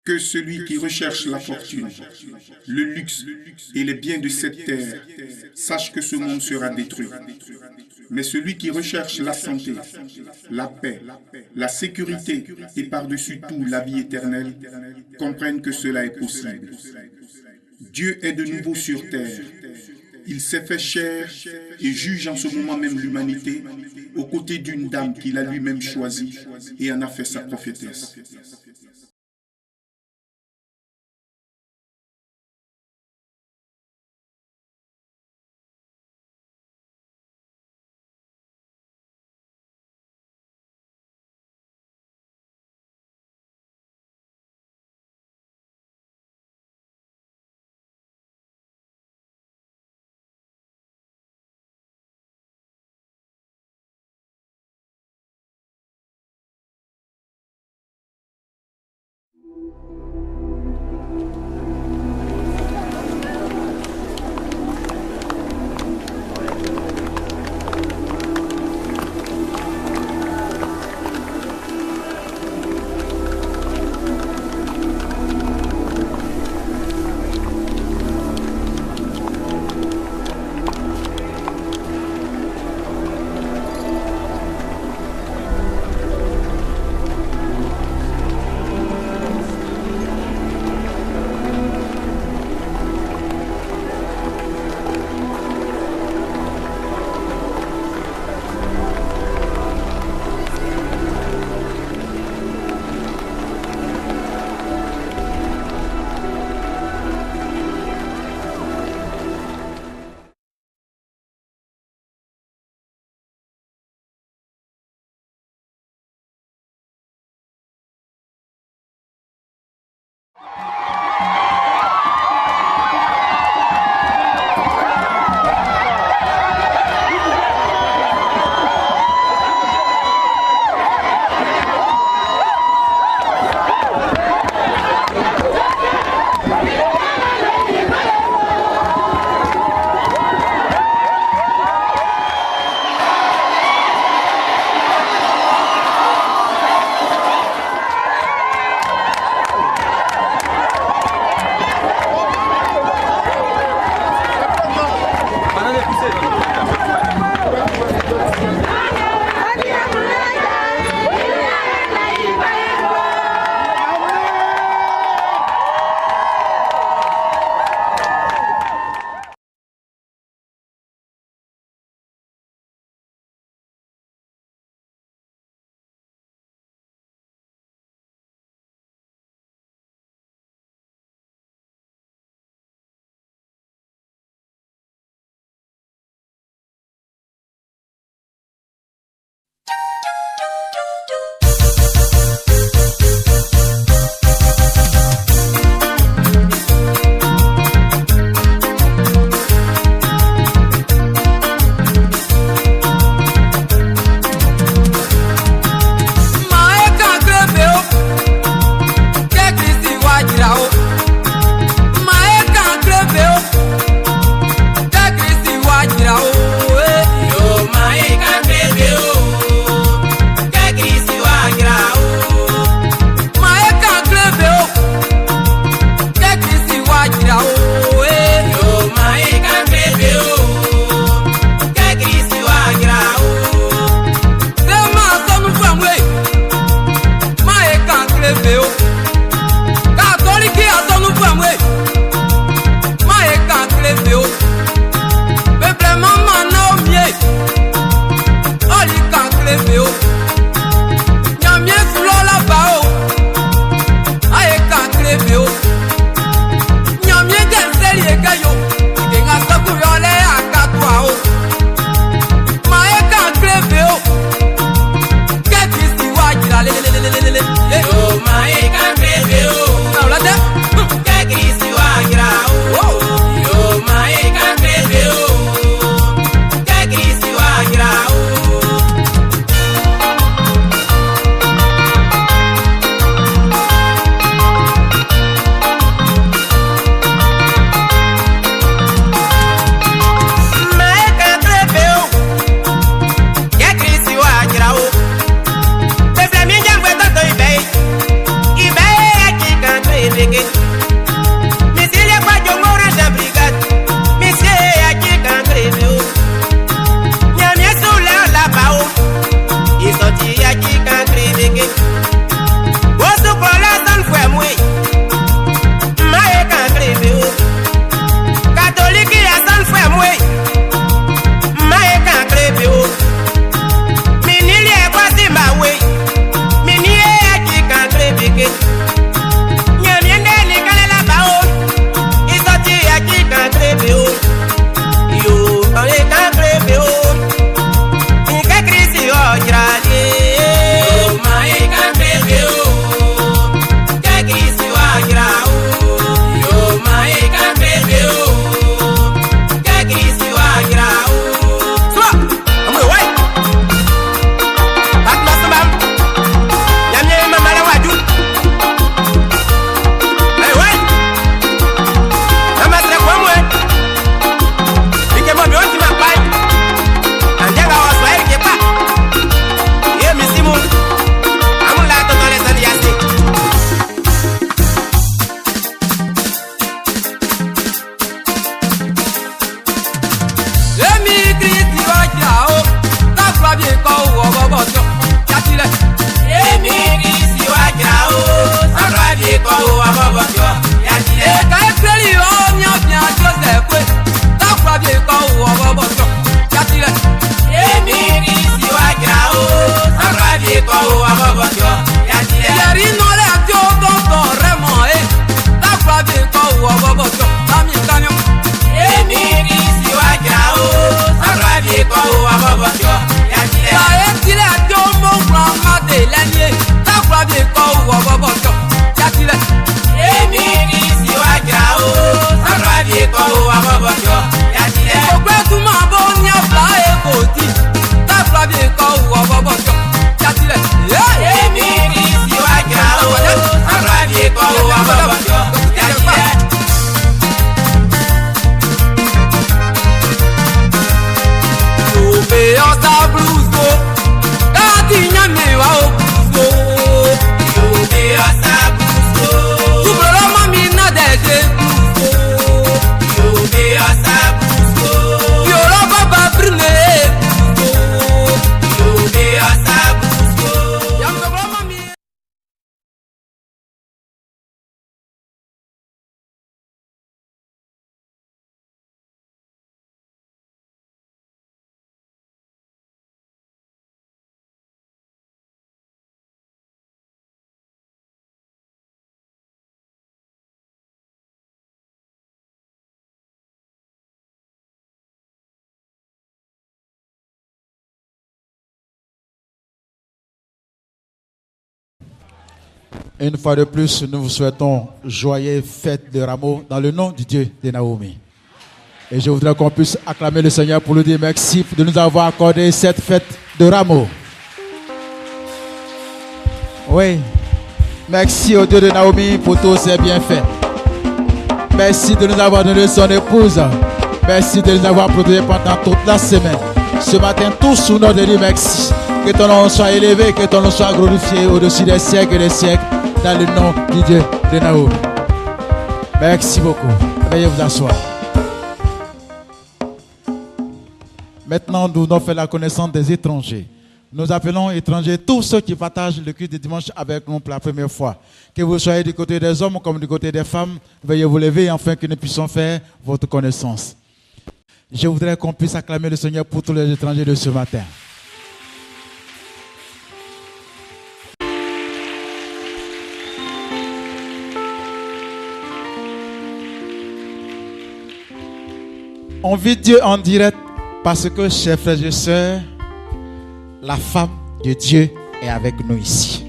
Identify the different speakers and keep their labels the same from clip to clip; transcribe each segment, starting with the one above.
Speaker 1: Que celui qui recherche la fortune, le luxe et les biens de cette terre sache que ce monde sera détruit. Mais celui qui recherche la santé, la paix, la sécurité et par-dessus tout la vie éternelle comprenne que cela est possible. Dieu est de nouveau sur terre. Il s'est fait chair et juge en ce moment même l'humanité aux côtés d'une dame qu'il a lui-même choisie et en a fait sa prophétesse.
Speaker 2: Une fois de plus, nous vous souhaitons joyeuse fête de Rameau dans le nom du Dieu de Naomi. Et je voudrais qu'on puisse acclamer le Seigneur pour lui dire merci de nous avoir accordé cette fête de Rameau. Oui. Merci au Dieu de Naomi pour tous ses bienfaits. Merci de nous avoir donné son épouse. Merci de nous avoir protégés pendant toute la semaine. Ce matin, tous sous notre Dieu, merci. Que ton nom soit élevé, que ton nom soit glorifié au-dessus des siècles et des siècles. Dans le nom du Dieu de Naomi. Merci beaucoup. Veuillez vous asseoir. Maintenant, nous allons faire la connaissance des étrangers. Nous appelons étrangers tous ceux qui partagent le culte de dimanche avec nous pour la première fois. Que vous soyez du côté des hommes comme du côté des femmes, veuillez vous lever afin que nous puissions faire votre connaissance. Je voudrais qu'on puisse acclamer le Seigneur pour tous les étrangers de ce matin. On vit Dieu en direct parce que, chers frères et sœurs, la femme de Dieu est avec nous ici.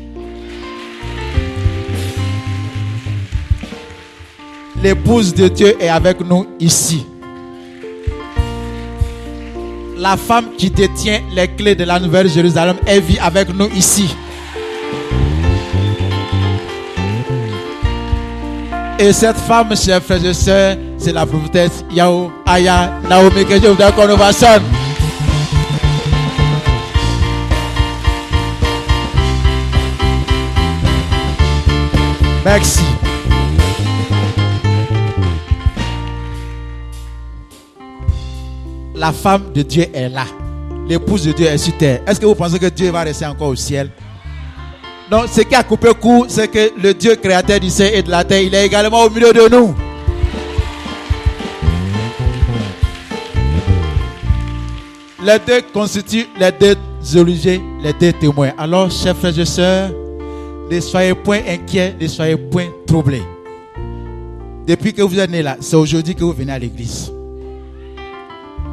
Speaker 2: L'épouse de Dieu est avec nous ici. La femme qui détient les clés de la Nouvelle Jérusalem, elle vit avec nous ici. Et cette femme, chers frères et sœurs, c'est la prophétesse Yao Aya Naomi que je voudrais qu'on ovationne. Merci. La femme de Dieu est là. L'épouse de Dieu est sur terre. Est-ce que vous pensez que Dieu va rester encore au ciel? Non, ce qui a coupé court, c'est que le Dieu créateur du ciel et de la terre, il est également au milieu de nous. Les deux constituent les deux obligés, les deux témoins. Alors, chers frères et sœurs, ne soyez point inquiets, ne soyez point troublés. Depuis que vous êtes nés là, c'est aujourd'hui que vous venez à l'église.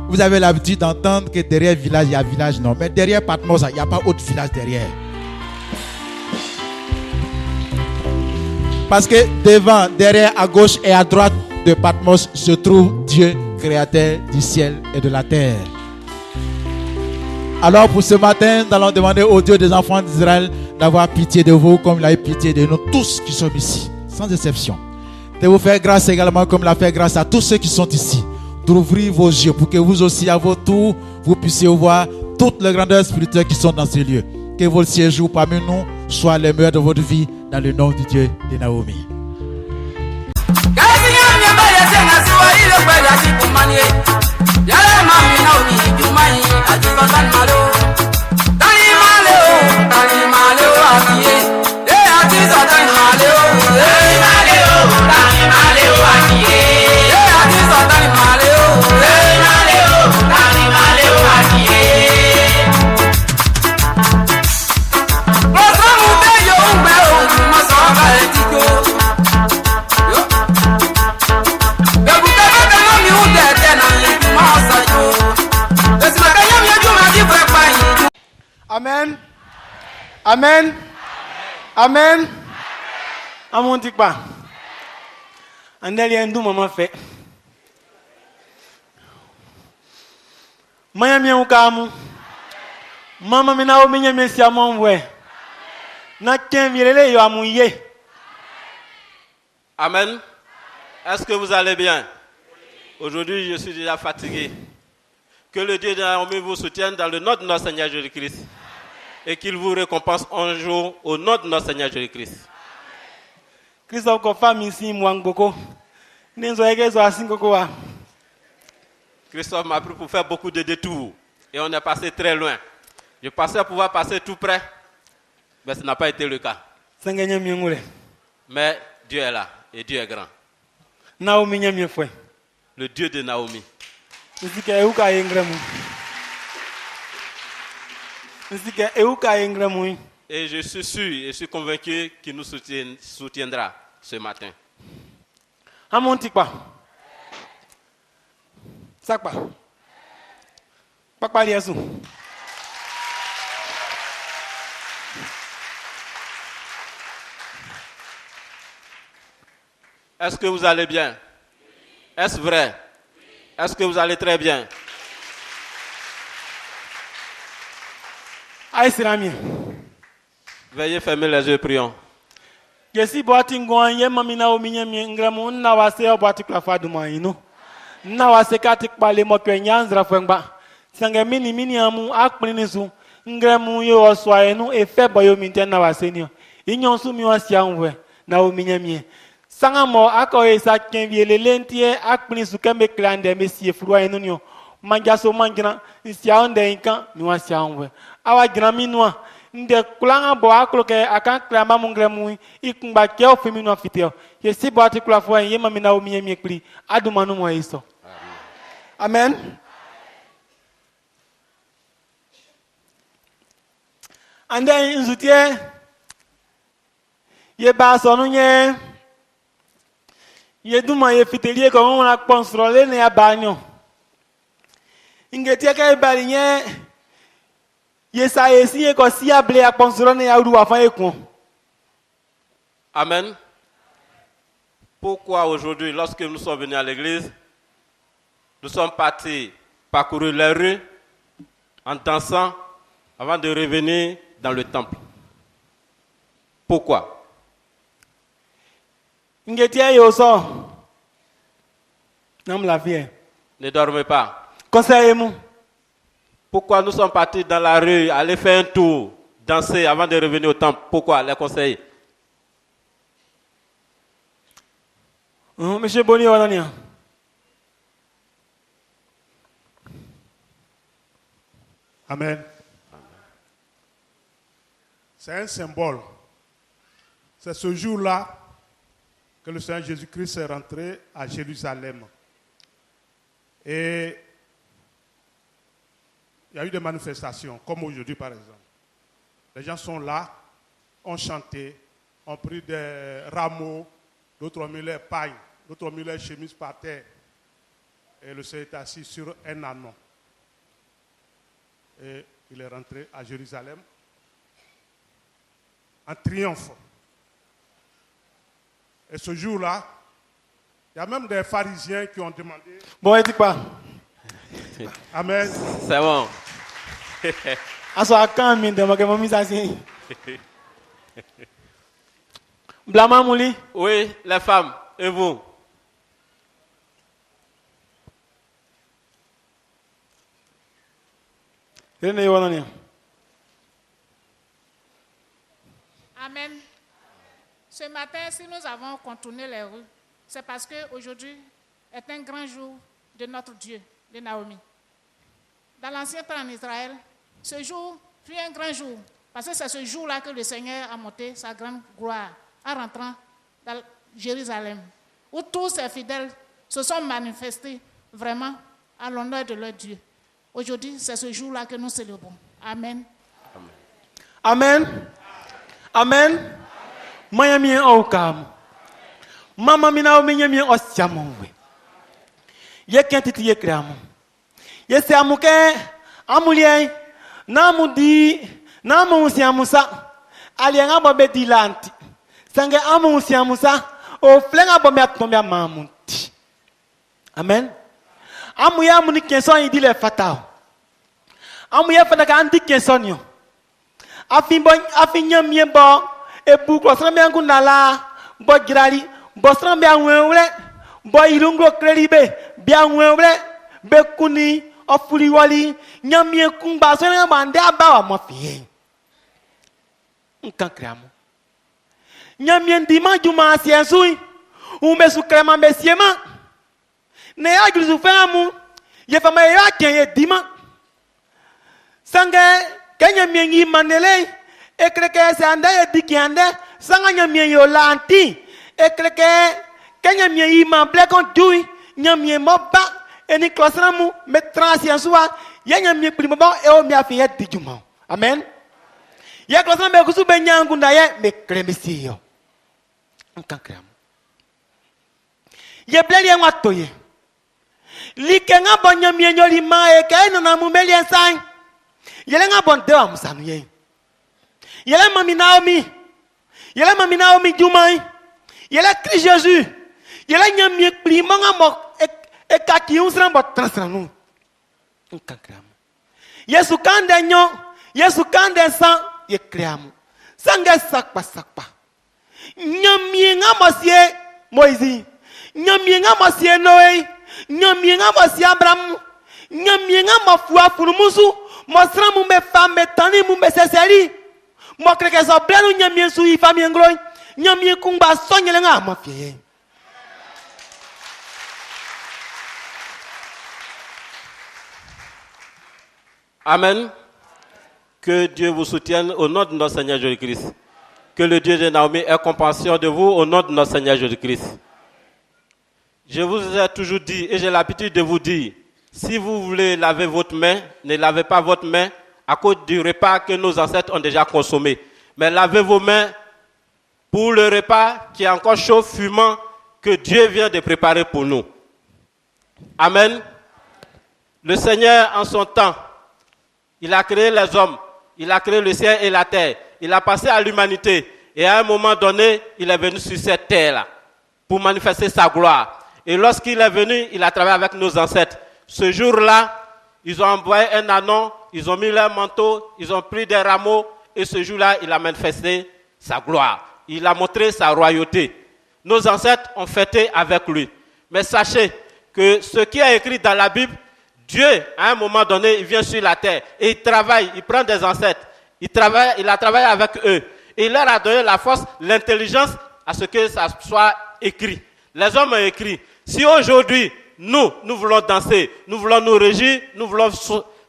Speaker 2: Vous avez l'habitude d'entendre que derrière village, il y a village, non. Mais derrière Patmos, il n'y a pas autre village derrière. Parce que devant, derrière, à gauche et à droite de Patmos se trouve Dieu, créateur du ciel et de la terre. Alors pour ce matin, nous allons demander au Dieu des enfants d'Israël d'avoir pitié de vous comme il a eu pitié de nous tous qui sommes ici, sans exception. De vous faire grâce également comme il a fait grâce à tous ceux qui sont ici. D'ouvrir vos yeux pour que vous aussi à votre tour, vous puissiez voir toutes les grandeurs spirituelles qui sont dans ces lieux. Que vos séjours parmi nous soient les meilleurs de votre vie dans le nom du Dieu de Naomi.
Speaker 3: Amen. Amen. Amen. Amonti pas. Andeli endu maman fait. Maya mi ukamu. Mama mi na o mi nyame si amonwe. Na ken mirele yo amuye.
Speaker 4: Amen. Est-ce que vous allez bien? Aujourd'hui, je suis déjà fatigué. Que le Dieu de Naomi vous soutienne dans le nom de notre Seigneur Jésus-Christ. Et qu'il vous récompense un jour au nom de notre Seigneur Jésus-Christ.
Speaker 3: Christophe confirme ici Mwangboko.
Speaker 4: Christophe m'a pris pour faire beaucoup de détours. Et on est passé très loin. Je pensais pouvoir passer tout près. Mais ce n'a pas été le cas. Mais Dieu est là. Et Dieu est grand. Le Dieu de Naomi. Et je suis sûr et je suis convaincu qu'il nous soutiendra ce matin. Est-ce que vous allez bien? Est-ce vrai? Est-ce que vous allez très bien?
Speaker 3: Aïe, c'est la mienne.
Speaker 4: Veuillez fermer les yeux, prions.
Speaker 3: Yesi boati ngwan ye mami na omi nyemi ngremu na wase boati klafa duma inu. Na wase kati kpale mo kwe nyanzra fengba. Sange mini amu akpini su ngremu yo oswa enu efe boyo minte na wase ni. Inyon su mi wasi anwe na omi nyemi. Sanga mo ako esa kenviele lentie akpini su kembe klande mesie furwa enu ni. Manjaso manjina nsia onde inkan mi wasi anwe. Awa jina minwa nde kulanga bo akloke akan klama mungremu ikumba keo femino fiteo yesi bo atikula fo ye mami na omi yemi ekli adumanu mo iso. Amen. And then nzutie ye ba so no nye ye duma ye fitelie ko won na sponsor ne abanyo ingetie ka ibali nye Yesa esi eko si able a sponsor ya uru afan ekun.
Speaker 4: Amen. Pourquoi aujourd'hui, lorsque nous sommes venus à l'église, nous sommes partis parcourir les rues en dansant avant de revenir dans le temple? Pourquoi?
Speaker 3: Ngetia yo so. Nam la vie.
Speaker 4: Ne dormez pas.
Speaker 3: Conseillez-moi.
Speaker 4: Pourquoi nous sommes partis dans la rue, aller faire un tour, danser avant de revenir au temple? Pourquoi? Les conseils.
Speaker 3: Monsieur Boni Wanania.
Speaker 5: Amen. C'est un symbole. C'est ce jour-là que le Seigneur Jésus-Christ est rentré à Jérusalem. Et il y a eu des manifestations, comme aujourd'hui par exemple. Les gens sont là, ont chanté, ont pris des rameaux, d'autres ont mis leurs pailles, d'autres ont mis leurs chemises par terre. Et le Seigneur est assis sur un ânon. Et il est rentré à Jérusalem en triomphe. Et ce jour-là, il y a même des pharisiens qui ont demandé...
Speaker 3: Bon, et dis pas.
Speaker 5: Amen.
Speaker 4: C'est bon.
Speaker 3: Aso akan mi de mo mi sa si. Blama mouli.
Speaker 4: Oui, les femmes, et vous?
Speaker 6: Amen. Ce matin, si nous avons contourné les rues, c'est parce qu'aujourd'hui est un grand jour de notre Dieu, de Naomi. Dans l'ancien temps en Israël, ce jour fut un grand jour, parce que c'est ce jour-là que le Seigneur a monté sa grande gloire en rentrant dans Jérusalem, où tous ses fidèles se sont manifestés vraiment à l'honneur de leur Dieu. Aujourd'hui, c'est ce jour-là que nous célébrons. Amen.
Speaker 3: Amen. Amen. Mayami okam. Mama mina o minyami osiamonwe. Ye kentiti ye kreamu. Ye se amuke amulien namudi namu siamusa alianga bobe dilanti. Sange amu siamusa o flenga bobe atombia mamunti. Amen. Amu ya muni kenson idile fatao. Amu ya fata ka andi kenson yo. Afinya miembo e buklo srambe angu nala bo girali bo srambe anweule bo irungo krelibe bia anweule be kuni ofuli wali nyamie kumba so na bande abawa mafie nkan kramu nyamie ndima juma asiensui umesu krema mesiema ne ajuzu famu ye fama ya kenye dima sange kenya miengi manele ekreke se anda ye dikiande sanga nyamie yo lanti ekreke kenya miengi ma blekon dui nyamie moba eni klasramu metrasi ansua ye nyamie primoba e o mi afiye dijuma amen ye klasramu be kusu be nyangu na ye me kremisi yo nkankram ye bleli en watoye likenga bonyamie nyoli mae kaino na mumeli ensan yele nga bonde wa musanu ye yele mami Naomi jumai yele Christ Jésus Yela nyamie pli manga mo e kaki unsran bot transranu. Nkankram. Yesu kande nyo, Yesu kande san ye kreamu. Sanga sakpa. Nyamie nga mosie Moïse. Nyamie nga mosie Noé. Nyamie nga mosie Abraham. Nyamie nga mafua funumusu. Mosra mu me femme tani mu me seseri. Mo kreke so blenu nyamie su ifami ngloy. Nyamie kungba sonyele nga mafie.
Speaker 4: Amen. Que Dieu vous soutienne au nom de notre Seigneur Jésus-Christ. Que le Dieu de Naomi ait compassion de vous au nom de notre Seigneur Jésus-Christ. Je vous ai toujours dit, et j'ai l'habitude de vous dire, si vous voulez laver votre main, ne lavez pas votre main à cause du repas que nos ancêtres ont déjà consommé. Mais lavez vos mains pour le repas qui est encore chaud, fumant, que Dieu vient de préparer pour nous. Amen. Le Seigneur, en son temps, il a créé les hommes, il a créé le ciel et la terre, il a passé à l'humanité et à un moment donné, il est venu sur cette terre-là pour manifester sa gloire. Et lorsqu'il est venu, il a travaillé avec nos ancêtres. Ce jour-là, ils ont envoyé un anon, ils ont mis leur manteau, ils ont pris des rameaux et ce jour-là, il a manifesté sa gloire. Il a montré sa royauté. Nos ancêtres ont fêté avec lui. Mais sachez que ce qui est écrit dans la Bible, Dieu, à un moment donné, il vient sur la terre et il travaille, il prend des ancêtres, il a travaillé avec eux. Et il leur a donné la force, l'intelligence à ce que ça soit écrit. Les hommes ont écrit. Si aujourd'hui, nous voulons danser, nous voulons nous régir, nous voulons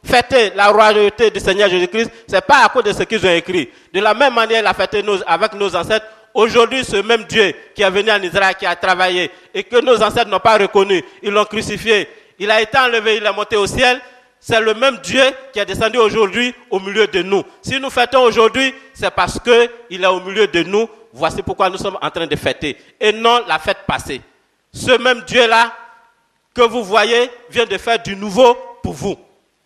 Speaker 4: fêter la royauté du Seigneur Jésus-Christ, ce n'est pas à cause de ce qu'ils ont écrit. De la même manière, il a fêté avec nos ancêtres. Aujourd'hui, ce même Dieu qui est venu en Israël, qui a travaillé et que nos ancêtres n'ont pas reconnu, ils l'ont crucifié. Il a été enlevé, il est monté au ciel. C'est le même Dieu qui est descendu aujourd'hui au milieu de nous. Si nous fêtons aujourd'hui, c'est parce qu'il est au milieu de nous. Voici pourquoi nous sommes en train de fêter. Et non la fête passée. Ce même Dieu-là que vous voyez vient de faire du nouveau pour vous.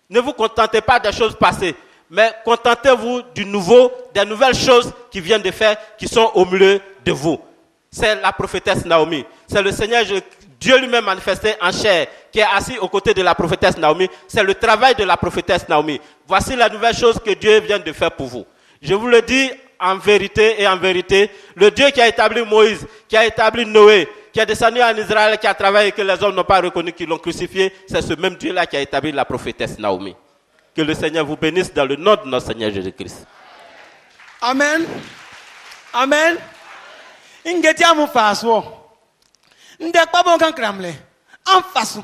Speaker 4: Ne vous contentez pas des choses passées, mais contentez-vous du nouveau, des nouvelles choses qui viennent de faire, qui sont au milieu de vous. C'est la prophétesse Naomi. C'est le Seigneur Dieu lui-même manifesté en chair, qui est assis aux côtés de la prophétesse Naomi. C'est le travail de la prophétesse Naomi. Voici la nouvelle chose que Dieu vient de faire pour vous. Je vous le dis en vérité et en vérité, le Dieu qui a établi Moïse, qui a établi Noé, qui est descendu en Israël, qui a travaillé et que les hommes n'ont pas reconnu, qu'ils l'ont crucifié, c'est ce même Dieu-là qui a établi la prophétesse Naomi. Que le Seigneur vous bénisse dans le nom de notre Seigneur Jésus-Christ.
Speaker 3: Amen. Amen. Ingetia mu faso. Ndek pa bon kan kramle. En faso.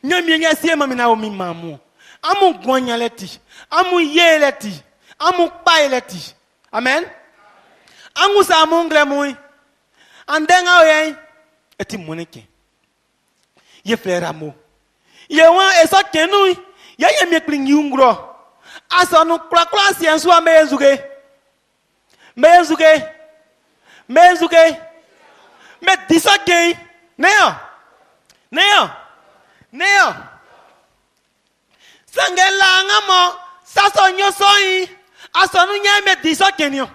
Speaker 3: Nyami nga sie mami na omi mamu. Amu gonya leti. Amu ye leti. Amu pa leti. Amen. Angu sa mungre mui. Andenga oyen. Eti moneke. Ye frère amo. Ye wan eso kenui. Ye ye mekling yungro. Asa no kla kla si enso amezuke. Mezuke. Mezuke. Me disake. Neo. Sangela ngamo. Saso nyosoi. Asa no nye me disake nio.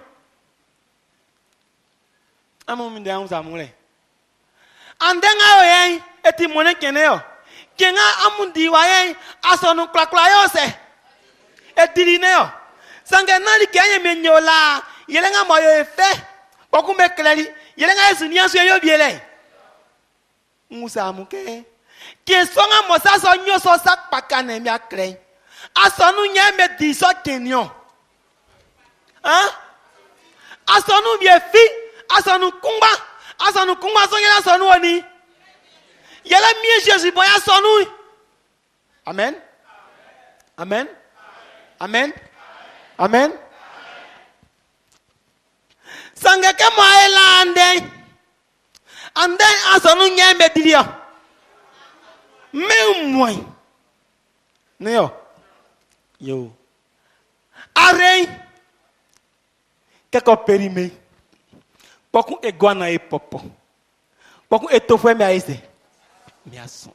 Speaker 3: Amo minde angu sa mule. Andenga oyen eti moneke neo. Kenga amundi wayen asonu klakla yose. Etiri neo. Sange nali kenye menyola. Yelenga moyo efe. Bokume klali. Yelenga yesu niansu yo biele. Musa muke. Kesonga mosa so nyoso sak pakane mi akre. Asonu nyeme diso kenyo. Hein? Asonu biefi. Asonu kumba. Asonu kumba so yela sonu oni. Yela mi Jésus boya sonu. Amen. Amen. Amen. Amen. Sangeke mo elande. Ande asonu nyembe dilia. Me moi. Neo. Yo. Are. Keko perime. Poku egwana e popo. Poku etofwe me aise. Miason.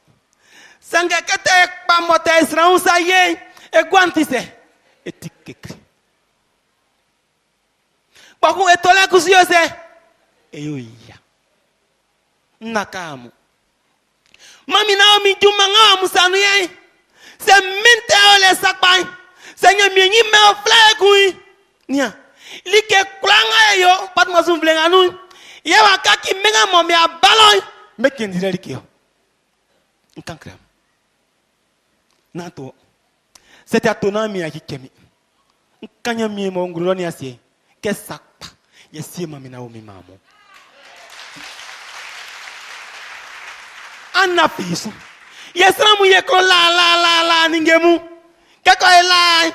Speaker 3: Sangeke te pa mota Israel sa ye. Egwantise. Etikekri. Poku etole kusiyose. Eyo iya. nakamu. Mami Naomi jumanga musanu yai. C'est mente ole sakpai. Seigneur miengi me ofle kui. Nia. Like klanga yo pat masum blenga nu. Ye wakaki menga momi abaloy. Mekendire likio. Nkankram. Nato. C'était atona mi akikemi. Nkanya mi mo nguro ni asie. Ke sakpa. Yesi mami Naomi mamo. Anna fisu. Yesra mu yekro la ningemu. Keko elai.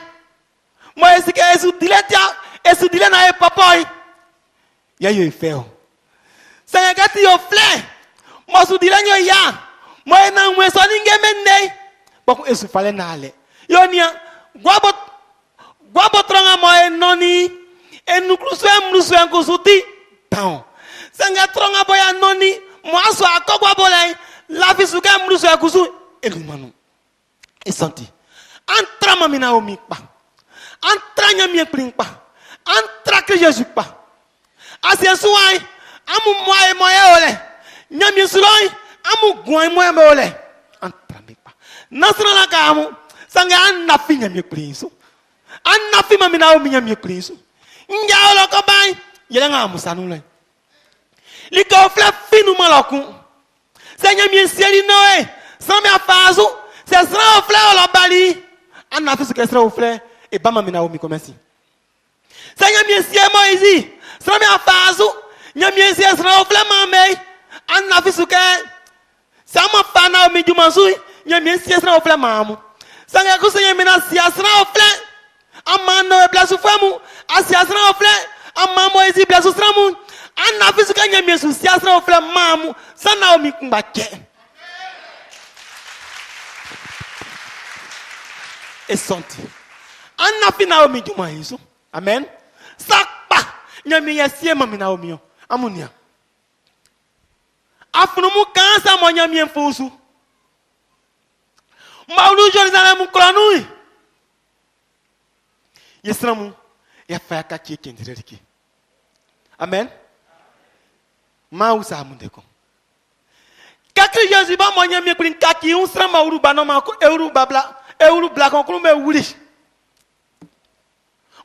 Speaker 3: Mo esike esu diletia, esu dile na e papoy. Ya yo ifeo. Sanya gati yo fle. Mo su dile nyo ya. Mo ena mwe so ningeme nei. Bako esu fale na ale. Yo nia gwabo tronga mo enoni. Enukluswe mluswe nkusuti. Down. Sanga tronga boya noni. Mo aso akogwa bolai. La vie suka mruso ya kusu elumanu. Esanti. Antra mami Naomi pa. Antra nyami ekpling pa. Antra que Jésus pa. Asia suai amu moye ole. Nyami suloi amu guai moye ole. Antra me pa. Nasra la ka amu sanga anna fi nyami ekpling so. Anna fi mami Naomi nyami ekpling so. Nja olo ko bai yelenga amu sanule. Liko fle finu maloku. Seigneur mi sieli noé, sans me afazu, c'est sera au fleur la bali. On a fait ce que sera au fleur et bama mi Naomi comme ainsi. Seigneur mi sieli Moïse, sans me afazu, nyami sieli sera au fleur mamé. On a fait ce que ça m'a fait Naomi du mansui, nyami sieli sera au fleur mamu. Seigneur que Seigneur mi na sieli sera au fleur. Amano e place famu, asia sera au fleur. Amamo Moïse place sera mu. Anna fisuka nyami Yesu siasra ofla mamu sana omi kumbake. Esonti. Anna fina omi juma Yesu. Amen. Sakpa nyami yesie mami na omi yo. Amunia. Afunumu kansa mo nyami enfusu. Maulu Jerusalem klanu. Yesramu ya faka kikendireki. Amen. Ma usa mundeko. Kakri Jésus ba monya mi kuri kaki unsra ma uru banoma ko euru babla euru bla kon kru me wuli.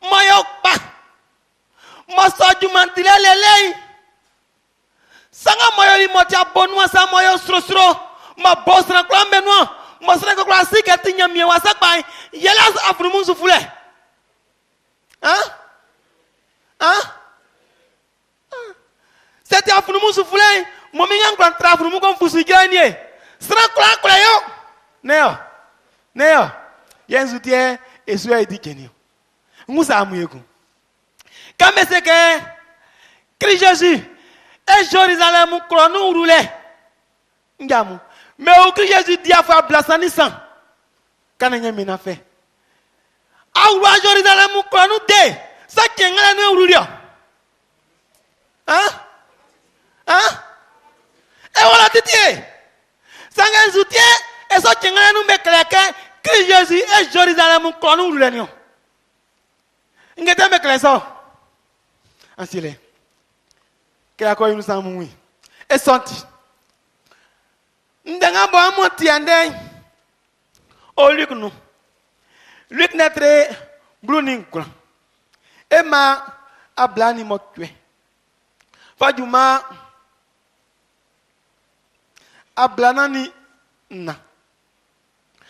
Speaker 3: Moyo pa. Mo soju mantile lele. Sanga moyo li motia bonwa sa moyo sro ma bosra kwa menwa. Mo sra ko kwa sikati nyami wasa pa yelas afrumu sufule. Hein? C'était à Founou soufflé, mon mignon grand travail, mon con fousu gagné. Sera quoi yo? Néo. Yen soutien et soit édiqué. Moussa amouyekou. Quand c'est que Christ Jésus et Jérusalem mon chrono roulé. Ngamu. Mais au Christ Jésus dit à faire blasani sang. Quand on y a mis en fait. Awa Jérusalem mon chrono dé. Ça qui est en train de rouler. Hein? Et voilà, titié. Sangan soutien, et ça, tu as nous mettre que Jésus et Jérusalem, quand nous l'union. Il y a des gens ça. Ainsi, que la quoi nous sommes oui. Et senti. Nous avons un petit andin. Au Luc, nous. Luc n'est très blooning. Et ma ablani mokwe. Fadjuma. Ablanani na.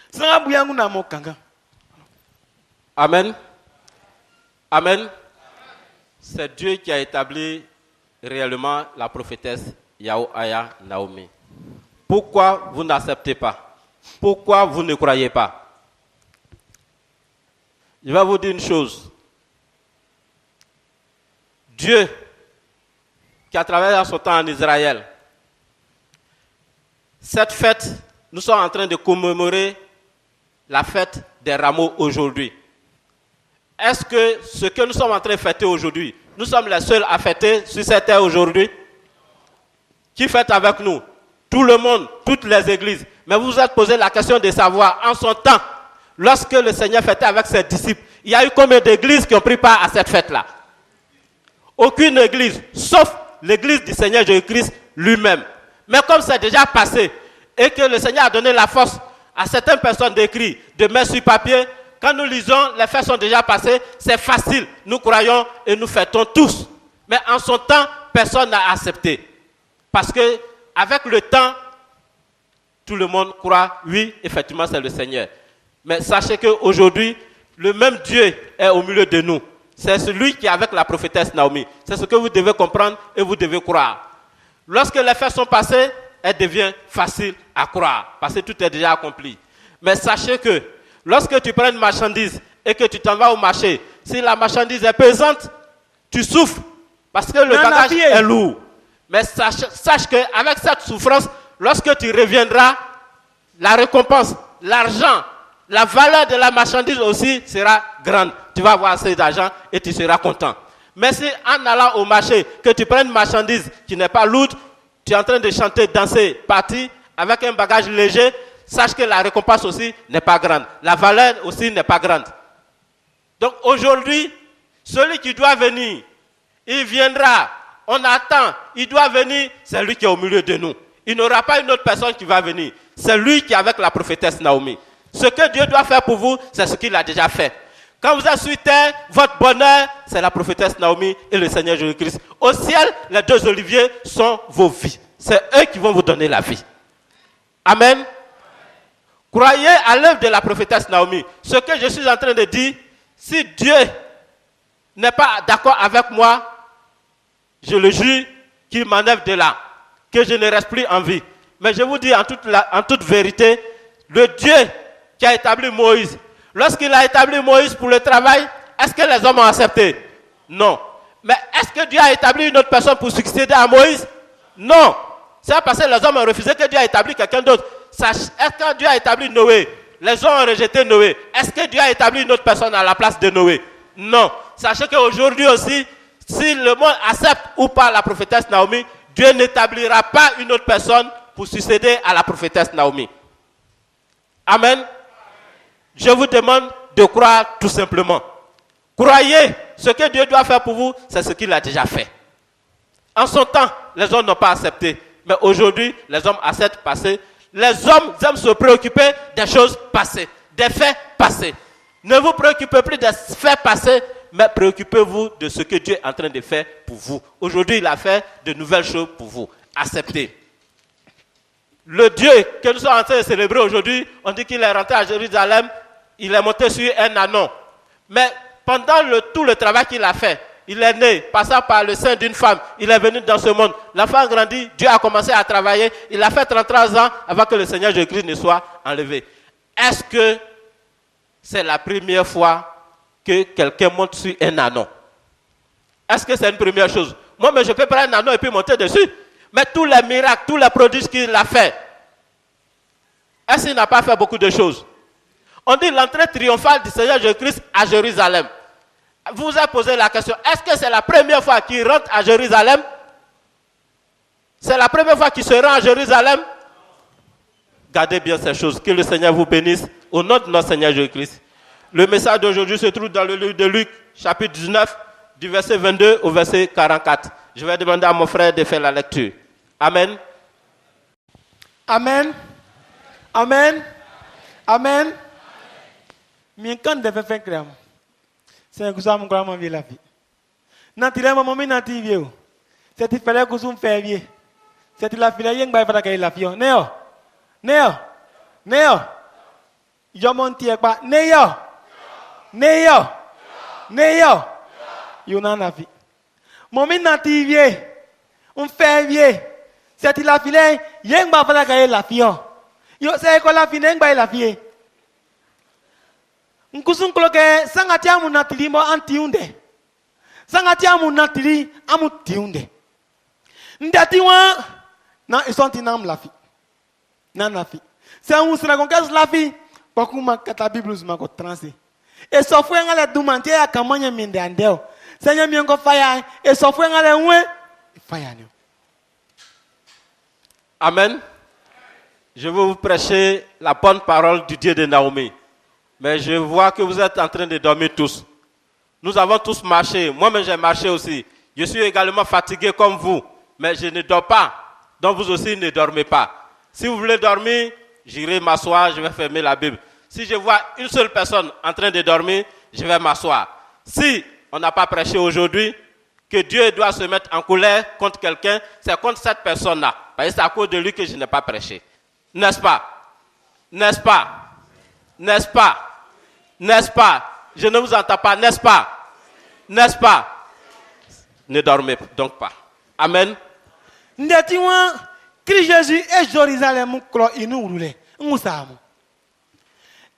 Speaker 3: Sangabuyangu na mokanga.
Speaker 4: Amen. Amen. C'est Dieu qui a établi réellement la prophétesse Yahuaya Naomi. Pourquoi vous n'acceptez pas? Pourquoi vous ne croyez pas? Je vais vous dire une chose. Dieu, qui a travaillé son temps en Israël, cette fête, nous sommes en train de commémorer la fête des rameaux aujourd'hui. Est-ce que ce que nous sommes en train de fêter aujourd'hui, nous sommes les seuls à fêter sur cette terre aujourd'hui? Qui fête avec nous? Tout le monde, toutes les églises. Mais vous vous êtes posé la question de savoir, en son temps, lorsque le Seigneur fêtait avec ses disciples, il y a eu combien d'églises qui ont pris part à cette fête-là? Aucune église, sauf l'église du Seigneur Jésus-Christ lui-même. Mais comme c'est déjà passé et que le Seigneur a donné la force à certaines personnes d'écrire, de mettre sur papier, quand nous lisons, les faits sont déjà passés, c'est facile. Nous croyons et nous fêtons tous. Mais en son temps, personne n'a accepté. Parce que avec le temps, tout le monde croit, oui, effectivement, c'est le Seigneur. Mais sachez qu'aujourd'hui, le même Dieu est au milieu de nous. C'est celui qui est avec la prophétesse Naomi. C'est ce que vous devez comprendre et vous devez croire. Lorsque les faits sont passés, elle devient facile à croire. Parce que tout est déjà accompli. Mais sachez que lorsque tu prends une marchandise et que tu t'en vas au marché, si la marchandise est pesante, tu souffres parce que le bagage est lourd. Mais sache qu'avec cette souffrance, lorsque tu reviendras, la récompense, l'argent, la valeur de la marchandise aussi sera grande. Tu vas avoir assez d'argent et tu seras content. Mais si en allant au marché, que tu prends une marchandise qui n'est pas lourde, tu es en train de chanter, danser, partir avec un bagage léger, sache que la récompense aussi n'est pas grande. La valeur aussi n'est pas grande. Donc aujourd'hui, celui qui doit venir, il viendra. On attend, il doit venir, c'est lui qui est au milieu de nous. Il n'y aura pas une autre personne qui va venir. C'est lui qui est avec la prophétesse Naomi. Ce que Dieu doit faire pour vous, c'est ce qu'il a déjà fait. Quand vous êtes sur terre, votre bonheur, c'est la prophétesse Naomi et le Seigneur Jésus-Christ. Au ciel, les deux oliviers sont vos vies. C'est eux qui vont vous donner la vie. Amen. Croyez à l'œuvre de la prophétesse Naomi. Ce que je suis en train de dire, si Dieu n'est pas d'accord avec moi, je le jure qu'il m'enlève de là, que je ne reste plus en vie. Mais je vous dis en toute vérité, le Dieu qui a établi Moïse, lorsqu'il a établi Moïse pour le travail, est-ce que les hommes ont accepté? Non. Mais est-ce que Dieu a établi une autre personne pour succéder à Moïse? Non. C'est parce que les hommes ont refusé que Dieu a établi quelqu'un d'autre. Est-ce que Dieu a établi Noé? Les hommes ont rejeté Noé. Est-ce que Dieu a établi une autre personne à la place de Noé? Non. Sachez qu'aujourd'hui aussi, si le monde accepte ou pas la prophétesse Naomi, Dieu n'établira pas une autre personne pour succéder à la prophétesse Naomi. Amen. Je vous demande de croire tout simplement. Croyez, ce que Dieu doit faire pour vous, c'est ce qu'il a déjà fait. En son temps, les hommes n'ont pas accepté. Mais aujourd'hui, les hommes acceptent passer. Les hommes aiment se préoccuper des choses passées, des faits passés. Ne vous préoccupez plus des faits passés, mais préoccupez-vous de ce que Dieu est en train de faire pour vous. Aujourd'hui, il a fait de nouvelles choses pour vous. Acceptez. Le Dieu que nous sommes en train de célébrer aujourd'hui, on dit qu'il est rentré à Jérusalem, il est monté sur un anon. Mais pendant tout le travail qu'il a fait, il est né, passant par le sein d'une femme, il est venu dans ce monde. L'enfant a grandi, Dieu a commencé à travailler, il a fait 33 ans avant que le Seigneur Jésus-Christ ne soit enlevé. Est-ce que c'est la première fois que quelqu'un monte sur un anon? Est-ce que c'est une première chose? Moi, mais je peux prendre un anon et puis monter dessus. Mais tous les miracles, tous les prodiges qu'il a fait, est-ce qu'il n'a pas fait beaucoup de choses? On dit l'entrée triomphale du Seigneur Jésus-Christ à Jérusalem. Vous vous avez posé la question, est-ce que c'est la première fois qu'il rentre à Jérusalem? C'est la première fois qu'il se rend à Jérusalem? Gardez bien ces choses. Que le Seigneur vous bénisse au nom de notre Seigneur Jésus-Christ. Le message d'aujourd'hui se trouve dans le livre de Luc, chapitre 19, du verset 22 au verset 44. Je vais demander à mon frère de faire la lecture. Amen.
Speaker 3: Amen. Amen. Amen. Mien kan de faire crème. C'est que ça mon grand vie la vie. Natire maman mi nati vieux. C'est il fallait que vous faire vieux. C'est il a filé yang ba para la vie. Neo. Neo. Neo. Yo monti pas Neo. Neo. Neo. Yo na vie. Momi nati vieux. On fait vieux. C'est il a filé yang ba para la vie. Yo c'est quoi la vie yang ba la vie. Nkusun kloke sangati amu natili mo antiunde. Sangati amu natili amu tiunde. Ndati wa na isonti nam lafi. Na lafi. C'est un sera conquête lafi pour kuma kata Bible ma ko transe. E so fu ngale dumante ya kamanya minde andeo. Senya mi ngo fire e so fu ngale nwe fire ni.
Speaker 4: Amen. Je veux vous prêcher la bonne parole du Dieu de Naomi. Mais je vois que vous êtes en train de dormir tous. Nous avons tous marché. Moi-même, j'ai marché aussi. Je suis également fatigué comme vous. Mais je ne dors pas. Donc vous aussi ne dormez pas. Si vous voulez dormir, j'irai m'asseoir, je vais fermer la Bible. Si je vois une seule personne en train de dormir, je vais m'asseoir. Si on n'a pas prêché aujourd'hui, que Dieu doit se mettre en colère contre quelqu'un, c'est contre cette personne-là. Parce que c'est à cause de lui que je n'ai pas prêché. N'est-ce pas? N'est-ce pas? N'est-ce pas? N'est-ce pas? Je ne vous entends pas, n'est-ce pas? N'est-ce pas? Ne dormez donc pas. Amen.
Speaker 3: Ndetiwa Christ Jésus et Jérusalem klo inu urule ngusamu.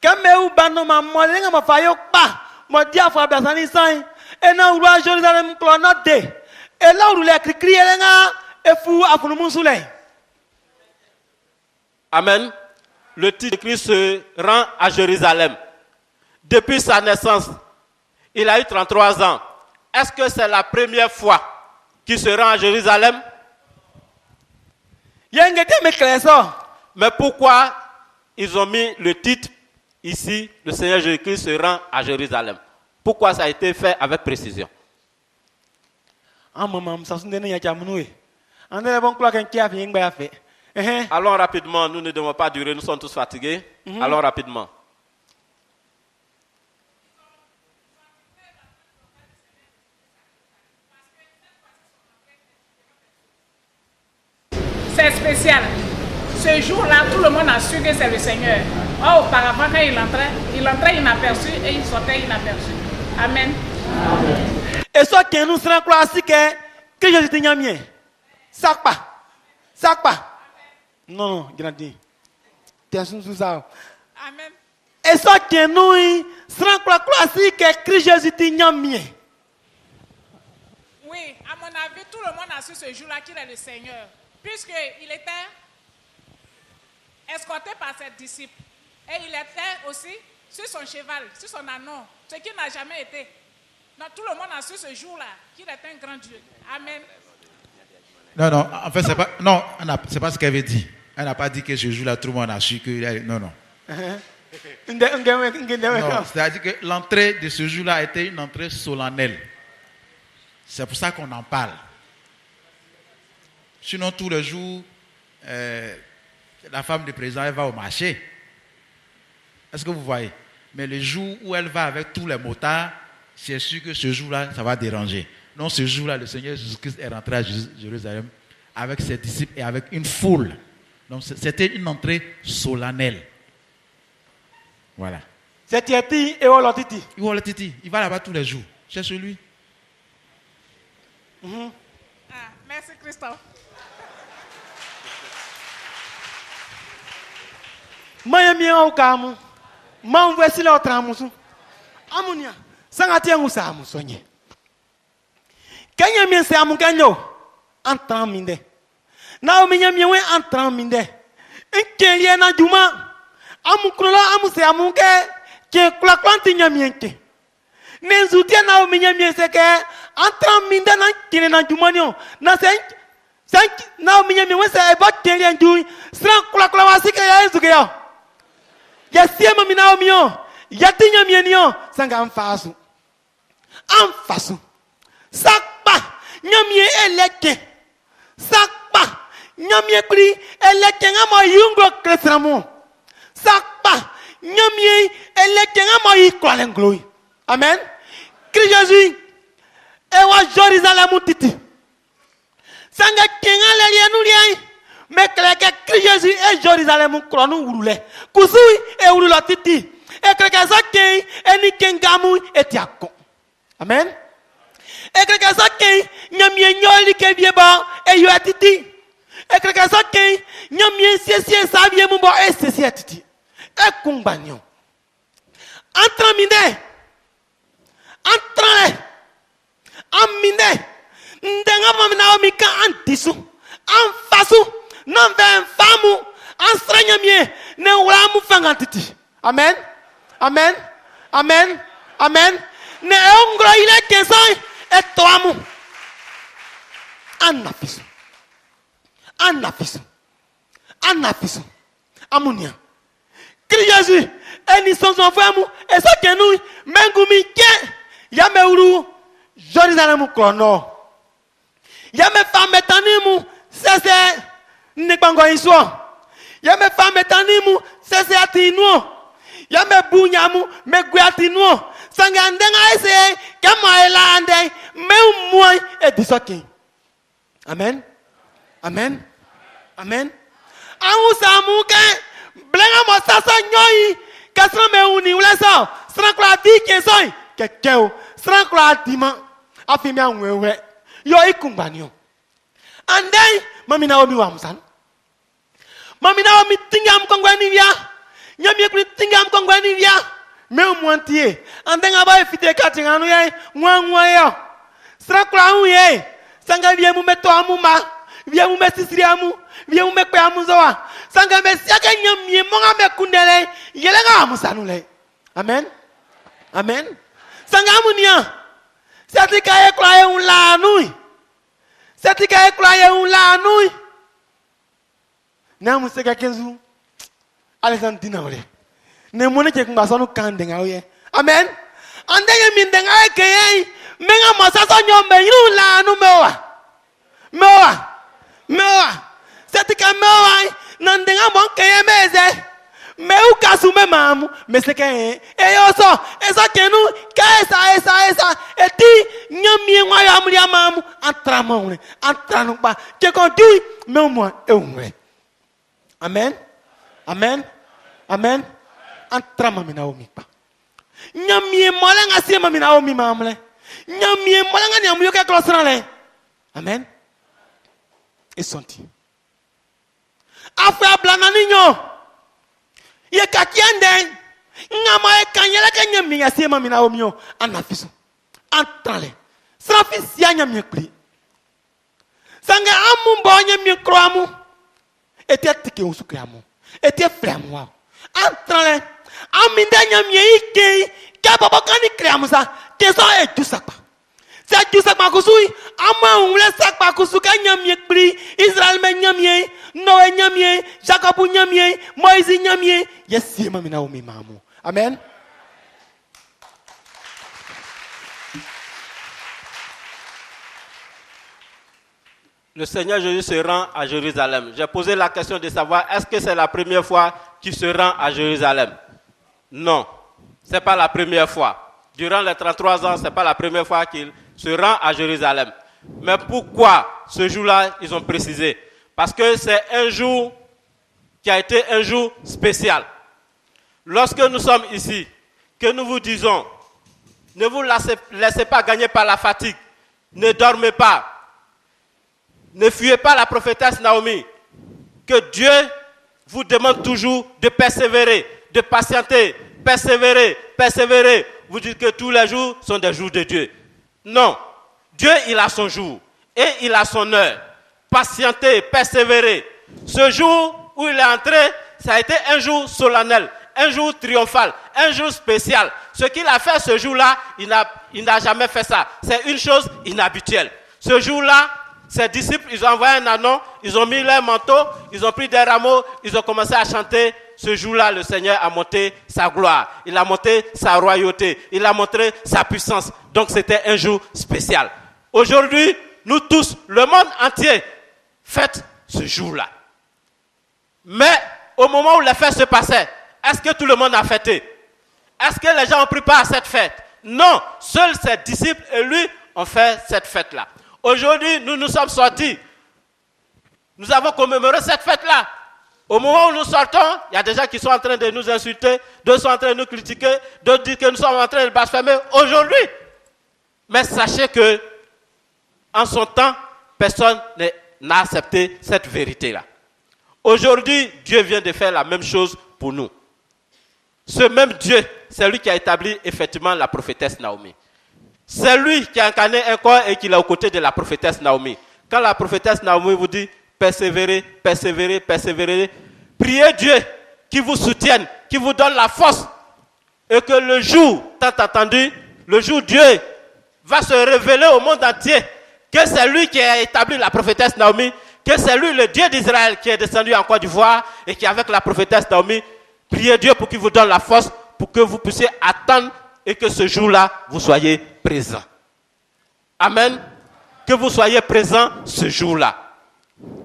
Speaker 3: Kame u bano ma molenga ma fayo pa mo dia fa basani sai e na urwa Jérusalem klo na de e la urule krikri elenga e fu afunu musule.
Speaker 4: Amen. Le titre de Christ se rend à Jérusalem. Depuis sa naissance, il a eu 33 ans. Est-ce que c'est la première fois qu'il se rend à Jérusalem? Mais pourquoi ils ont mis le titre ici, le Seigneur Jésus-Christ se rend à Jérusalem? Pourquoi ça a été fait avec précision? Allons rapidement, nous ne devons pas durer, nous sommes tous fatigués. Allons rapidement.
Speaker 6: C'est spécial. Ce jour-là, tout le monde a su que c'est le Seigneur. Or, auparavant, quand il entrait inaperçu et il sortait inaperçu. Amen.
Speaker 3: Et ça qui nous sera classique, que je te nyamie. Sac pas. Non, grandi. T'es sous ça.
Speaker 6: Amen.
Speaker 3: Et ça qui nous sera classique, que Jésus te nyamie.
Speaker 6: Oui, à mon avis, tout le monde a su ce jour-là qu'il est le Seigneur. Puisqu'il était escorté par ses disciples. Et il était aussi sur son cheval, sur son ânon, ce qui n'a jamais été. Donc tout le monde a su ce jour-là qu'il est un grand Dieu. Amen.
Speaker 2: Non, en fait, c'est pas, non, c'est pas ce qu'elle avait dit. Elle n'a pas dit que ce jour-là, tout le monde a su que... Non. Non, c'est-à-dire que l'entrée de ce jour-là a été une entrée solennelle. C'est pour ça qu'on en parle. Sinon, tous les jours, la femme du président, elle va au marché. Est-ce que vous voyez? Mais le jour où elle va avec tous les motards, c'est sûr que ce jour-là, ça va déranger. Non, ce jour-là, le Seigneur Jésus-Christ est rentré à Jérusalem avec ses disciples et avec une foule. Donc, c'était une entrée solennelle. Voilà.
Speaker 3: C'est Tieti et Olotiti.
Speaker 2: Il va là-bas tous les jours. C'est celui.
Speaker 6: Merci Christophe.
Speaker 3: Mayami au kamu. Voici l'autre amusu. Amunia. Sangati angusamu sonye. Kanya mi se amukanyo. Entran minde. Na o minya miwe entran minde. Enkelie na juma. Amukrola amuse amuke. Ke kula klanti nyamienke. Nenzutia na o minya mi se ke entran minde na kine na jumanyo. Na sen na o minya miwe se eba kelie nju. Sran kula wasike ya enzuke ya. Yasiema minao mio. Yatinya mienio. Sanga amfasu. Sakpa. Nyamie eleke. Sakpa. Nyamie kuri eleke ngamo yungo kresramu. Sakpa. Nyamie eleke ngamo yikwalengloy. Amen. Christ Jésus. Ewa Jérusalem titi. Sanga kenga lelienu liai. Mais que Christ Jésus et Jérusalem kronu urule. Kusui e urula titi. Et que ça kei e ni kengamu etiako. Amen. Et que ça kei nyamie nyoli ke bieba e yo titi. Et que ça kei nyamie siesie savie mumbo e siesie titi. E kumbanyo. Entramine. Entrale. Amine. Ndenga mamina omika antisu. Anfasu. Non ben famu enstraigne mie ne wramu fangantiti. Amen. Ne ongro ile kensan et toamu. Anafisu. Amunia. Christ Jésus eni son famu et ça que nous mengumi ke yameuru Jérusalem krono. Yame femme tanimu c'est ne bango iso ya me femme tanimu sese atinu ya me bunyamu me guatinu sanga ndenga ese kama elande me umoi edisokin amen amen amen anu samuke blenga mo sasa nyoi kasra me uni ulesa sra kla di kesoi kekeo sra kla dima afimi anwewe yo ikungbaniyo and then mami na omi wa musan mami na omi tingam kongwani via nyami kuli tingam kongwani via me umwantie and then aba efite katinganu ye nwa yo sra kla hu ye sanga vie mu meto amuma vie mu mesisiri amu vie mu mekpe amuzoa sanga me siaka nyami monga me kundele yelenga amusanule amen amen sanga amunia satika ye kla ye unlanui satika ye kla ye unlanui na museka kenzu alexandina ole ne mone ke ngasonu kandenga oye amen andenge mindenga ke menga masaso nyombe yulanu mewa satika mewa nandenga monke ye meze meu kasume mamu meseke eyoso esa kenu ka esa eti nyamie nwa ya amuri amamu antramo antranu pa ke konti meu mo eunwe amen amen amen antrama mina omi pa nyamie molenga sema mina omi mamle nyamie molenga ni amuyo ke klosra le amen esonti afa blana ninyo ye kakiende ngama e kanyela kanya minga sema mina omio anafiso antrale srafisi anya miekli sanga amu bonye mikroamu ete tike usukramu ete framu wa antrale aminda nya mieke ka baba kani kramu sa keso e jusakpa sa jusakpa kusui ama unle sakpa kusuka nya miekli Israel me nya mie Noé nyamie, Jacob nyamie, Moïse nyamie, yes, mami na omi mamu. Amen.
Speaker 4: Le Seigneur Jésus se rend à Jérusalem. J'ai posé la question de savoir, est-ce que c'est la première fois qu'il se rend à Jérusalem? Non, ce n'est pas la première fois. Durant les 33 ans, ce n'est pas la première fois qu'il se rend à Jérusalem. Mais pourquoi ce jour-là, ils ont précisé? Parce que c'est un jour qui a été un jour spécial. Lorsque nous sommes ici, que nous vous disons, ne vous laissez pas gagner par la fatigue, ne dormez pas, ne fuyez pas la prophétesse Naomi, que Dieu vous demande toujours de persévérer, de patienter, persévérer. Vous dites que tous les jours sont des jours de Dieu. Non, Dieu il a son jour et il a son heure. Patienter, persévérer. Ce jour où il est entré, ça a été un jour solennel, un jour triomphal, un jour spécial. Ce qu'il a fait ce jour-là, il n'a jamais fait ça. C'est une chose inhabituelle. Ce jour-là, ses disciples, ils ont envoyé un anon, ils ont mis leur manteau, ils ont pris des rameaux, ils ont commencé à chanter. Ce jour-là, le Seigneur a monté sa gloire, il a monté sa royauté, il a montré sa puissance. Donc c'était un jour spécial. Aujourd'hui, nous tous, le monde entier, fête ce jour-là. Mais au moment où les fêtes se passaient, est-ce que tout le monde a fêté? Est-ce que les gens ont pris part à cette fête? Non, seuls ses disciples et lui ont fait cette fête-là. Aujourd'hui, nous nous sommes sortis. Nous avons commémoré cette fête-là. Au moment où nous sortons, il y a des gens qui sont en train de nous insulter, d'autres sont en train de nous critiquer, d'autres disent que nous sommes en train de blasphémer aujourd'hui. Mais sachez que, en son temps, personne n'a accepté cette vérité-là. Aujourd'hui, Dieu vient de faire la même chose pour nous. Ce même Dieu, c'est lui qui a établi effectivement la prophétesse Naomi. C'est lui qui a incarné un corps et qui est aux côtés de la prophétesse Naomi. Quand la prophétesse Naomi vous dit persévérez, persévérez, persévérez, priez Dieu qui vous soutienne, qui vous donne la force. Et que le jour, tant attendu, le jour Dieu va se révéler au monde entier, que c'est lui qui a établi la prophétesse Naomi, que c'est lui le Dieu d'Israël qui est descendu en Côte d'Ivoire et qui avec la prophétesse Naomi, priez Dieu pour qu'il vous donne la force, pour que vous puissiez attendre et que ce jour-là, vous soyez présents. Amen. Que vous soyez présents ce jour-là.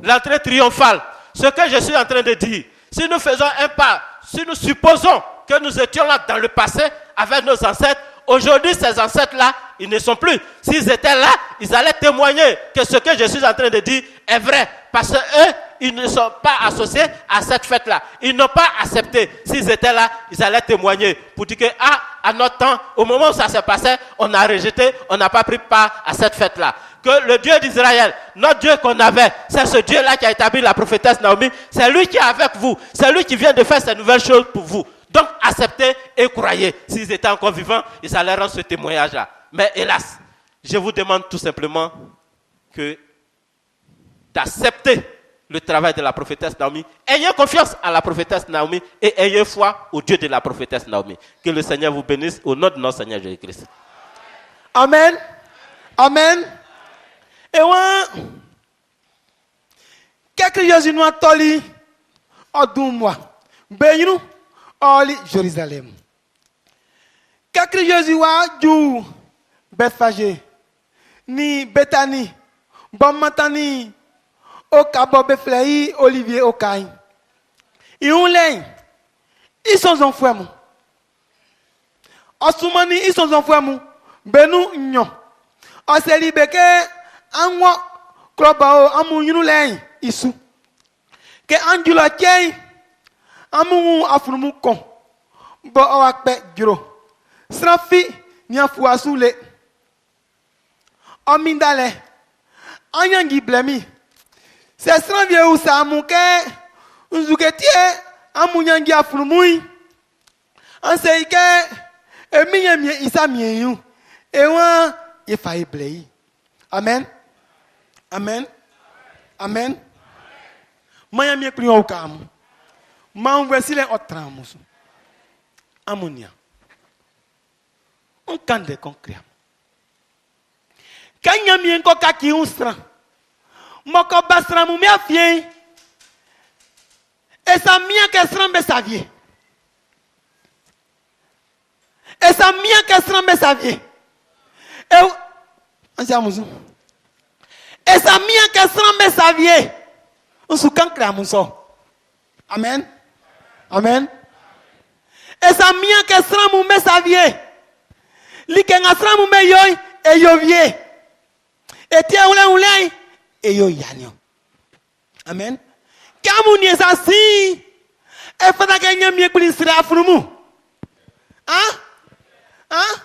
Speaker 4: L'entrée triomphale. Ce que je suis en train de dire, si nous faisons un pas, si nous supposons que nous étions là dans le passé avec nos ancêtres, aujourd'hui ces ancêtres-là, ils ne sont plus. S'ils étaient là, ils allaient témoigner que ce que je suis en train de dire est vrai. Parce qu'eux, ils ne sont pas associés à cette fête-là. Ils n'ont pas accepté. S'ils étaient là, ils allaient témoigner pour dire que, à notre temps, au moment où ça se passait, on a rejeté, on n'a pas pris part à cette fête-là. Que le Dieu d'Israël, notre Dieu qu'on avait, c'est ce Dieu-là qui a établi la prophétesse Naomi. C'est lui qui est avec vous. C'est lui qui vient de faire ces nouvelles choses pour vous. Donc, acceptez et croyez. S'ils étaient encore vivants, ils allaient rendre ce témoignage-là. Mais hélas, je vous demande tout simplement d'accepter le travail de la prophétesse Naomi. Ayez confiance à la prophétesse Naomi et ayez foi au Dieu de la prophétesse Naomi. Que le Seigneur vous bénisse au nom de notre Seigneur Jésus-Christ.
Speaker 3: Amen. Amen. Et ouais, quelques Jésus nous a toli, moi, ben oli Jérusalem. Quelques Jésus wa du Bethphagée, ni Bethanie, Bommatani, Okabo Bethlehem, Olivier Okaï. Ils ont l'air, ils sont en fouemme. Osumani, ils sont en fouemme. Benou nyon. Oseli beke. Anwa klobao amu yunu len isu ke anjula chei amu afrumu kon bo awakpe juro srafi ni afu asule omindale anyangi blemi se sravie usamu ke nzuketie amu nyangi afrumui anse ike eminyemie isamiyu ewa ifai blei. Amen. Amen. Amen. Maya mi ekpri o kam. Ma unwesi le otramus. Amonia. On kande konkret. Kanya mi enko kaki unstra. Moko basra mu mi afien. Esa mia ke srambe savie. Esa mia ke srambe savie. Ansiamuzu. Esa mia que srambe savie. On se cancre à mon sort. Amen. Amen. Esa mia que srambe me savie. Li que nga srambe me yoy e yovie. E tia ule e yo yanyo. Amen. Kamu ni esa si. E fada que nyami ekuli sira afrumu. Hein? Hein?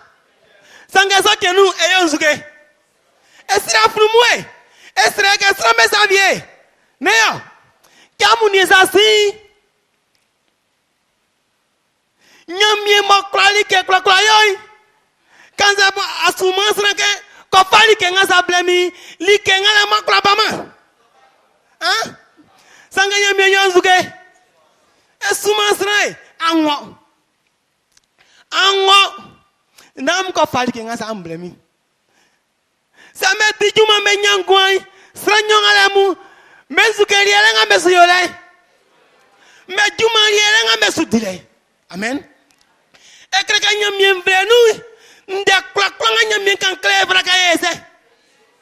Speaker 3: Sanga so kenu e yo nzuke. Esra frumwe. Esra que srambe savie. Neo. Kamu ni asasi. Nyamie mo klali ke klakla yoy. Kanza asuma sranke ko fali ke ngasa blemi li ke ngala mo klabama. Hein? Sanga nyamie yonzuke. Esuma srai anwo. Anwo. Nam ko fali ke ngasa blemi. Ça me dit que je me nyangouai, sranyongalamu, mezukeri elenga mesuyolai, mejumari elenga mesudile. Amen. Ekreka nyamien venu, nde klaklanga nyamien kan klevra kaese.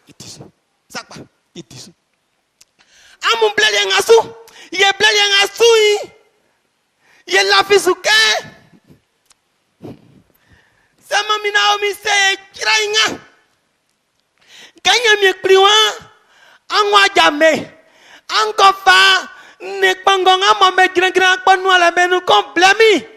Speaker 3: Itisu. Sakpa, itisu. Amu blede ngasu, ye blede ngasu, ye lafisuke. Sama mina omi se kirainga. Kanya mi priwa angwa jame ankofa ne pangonga mo me gran panu ala benu komplemi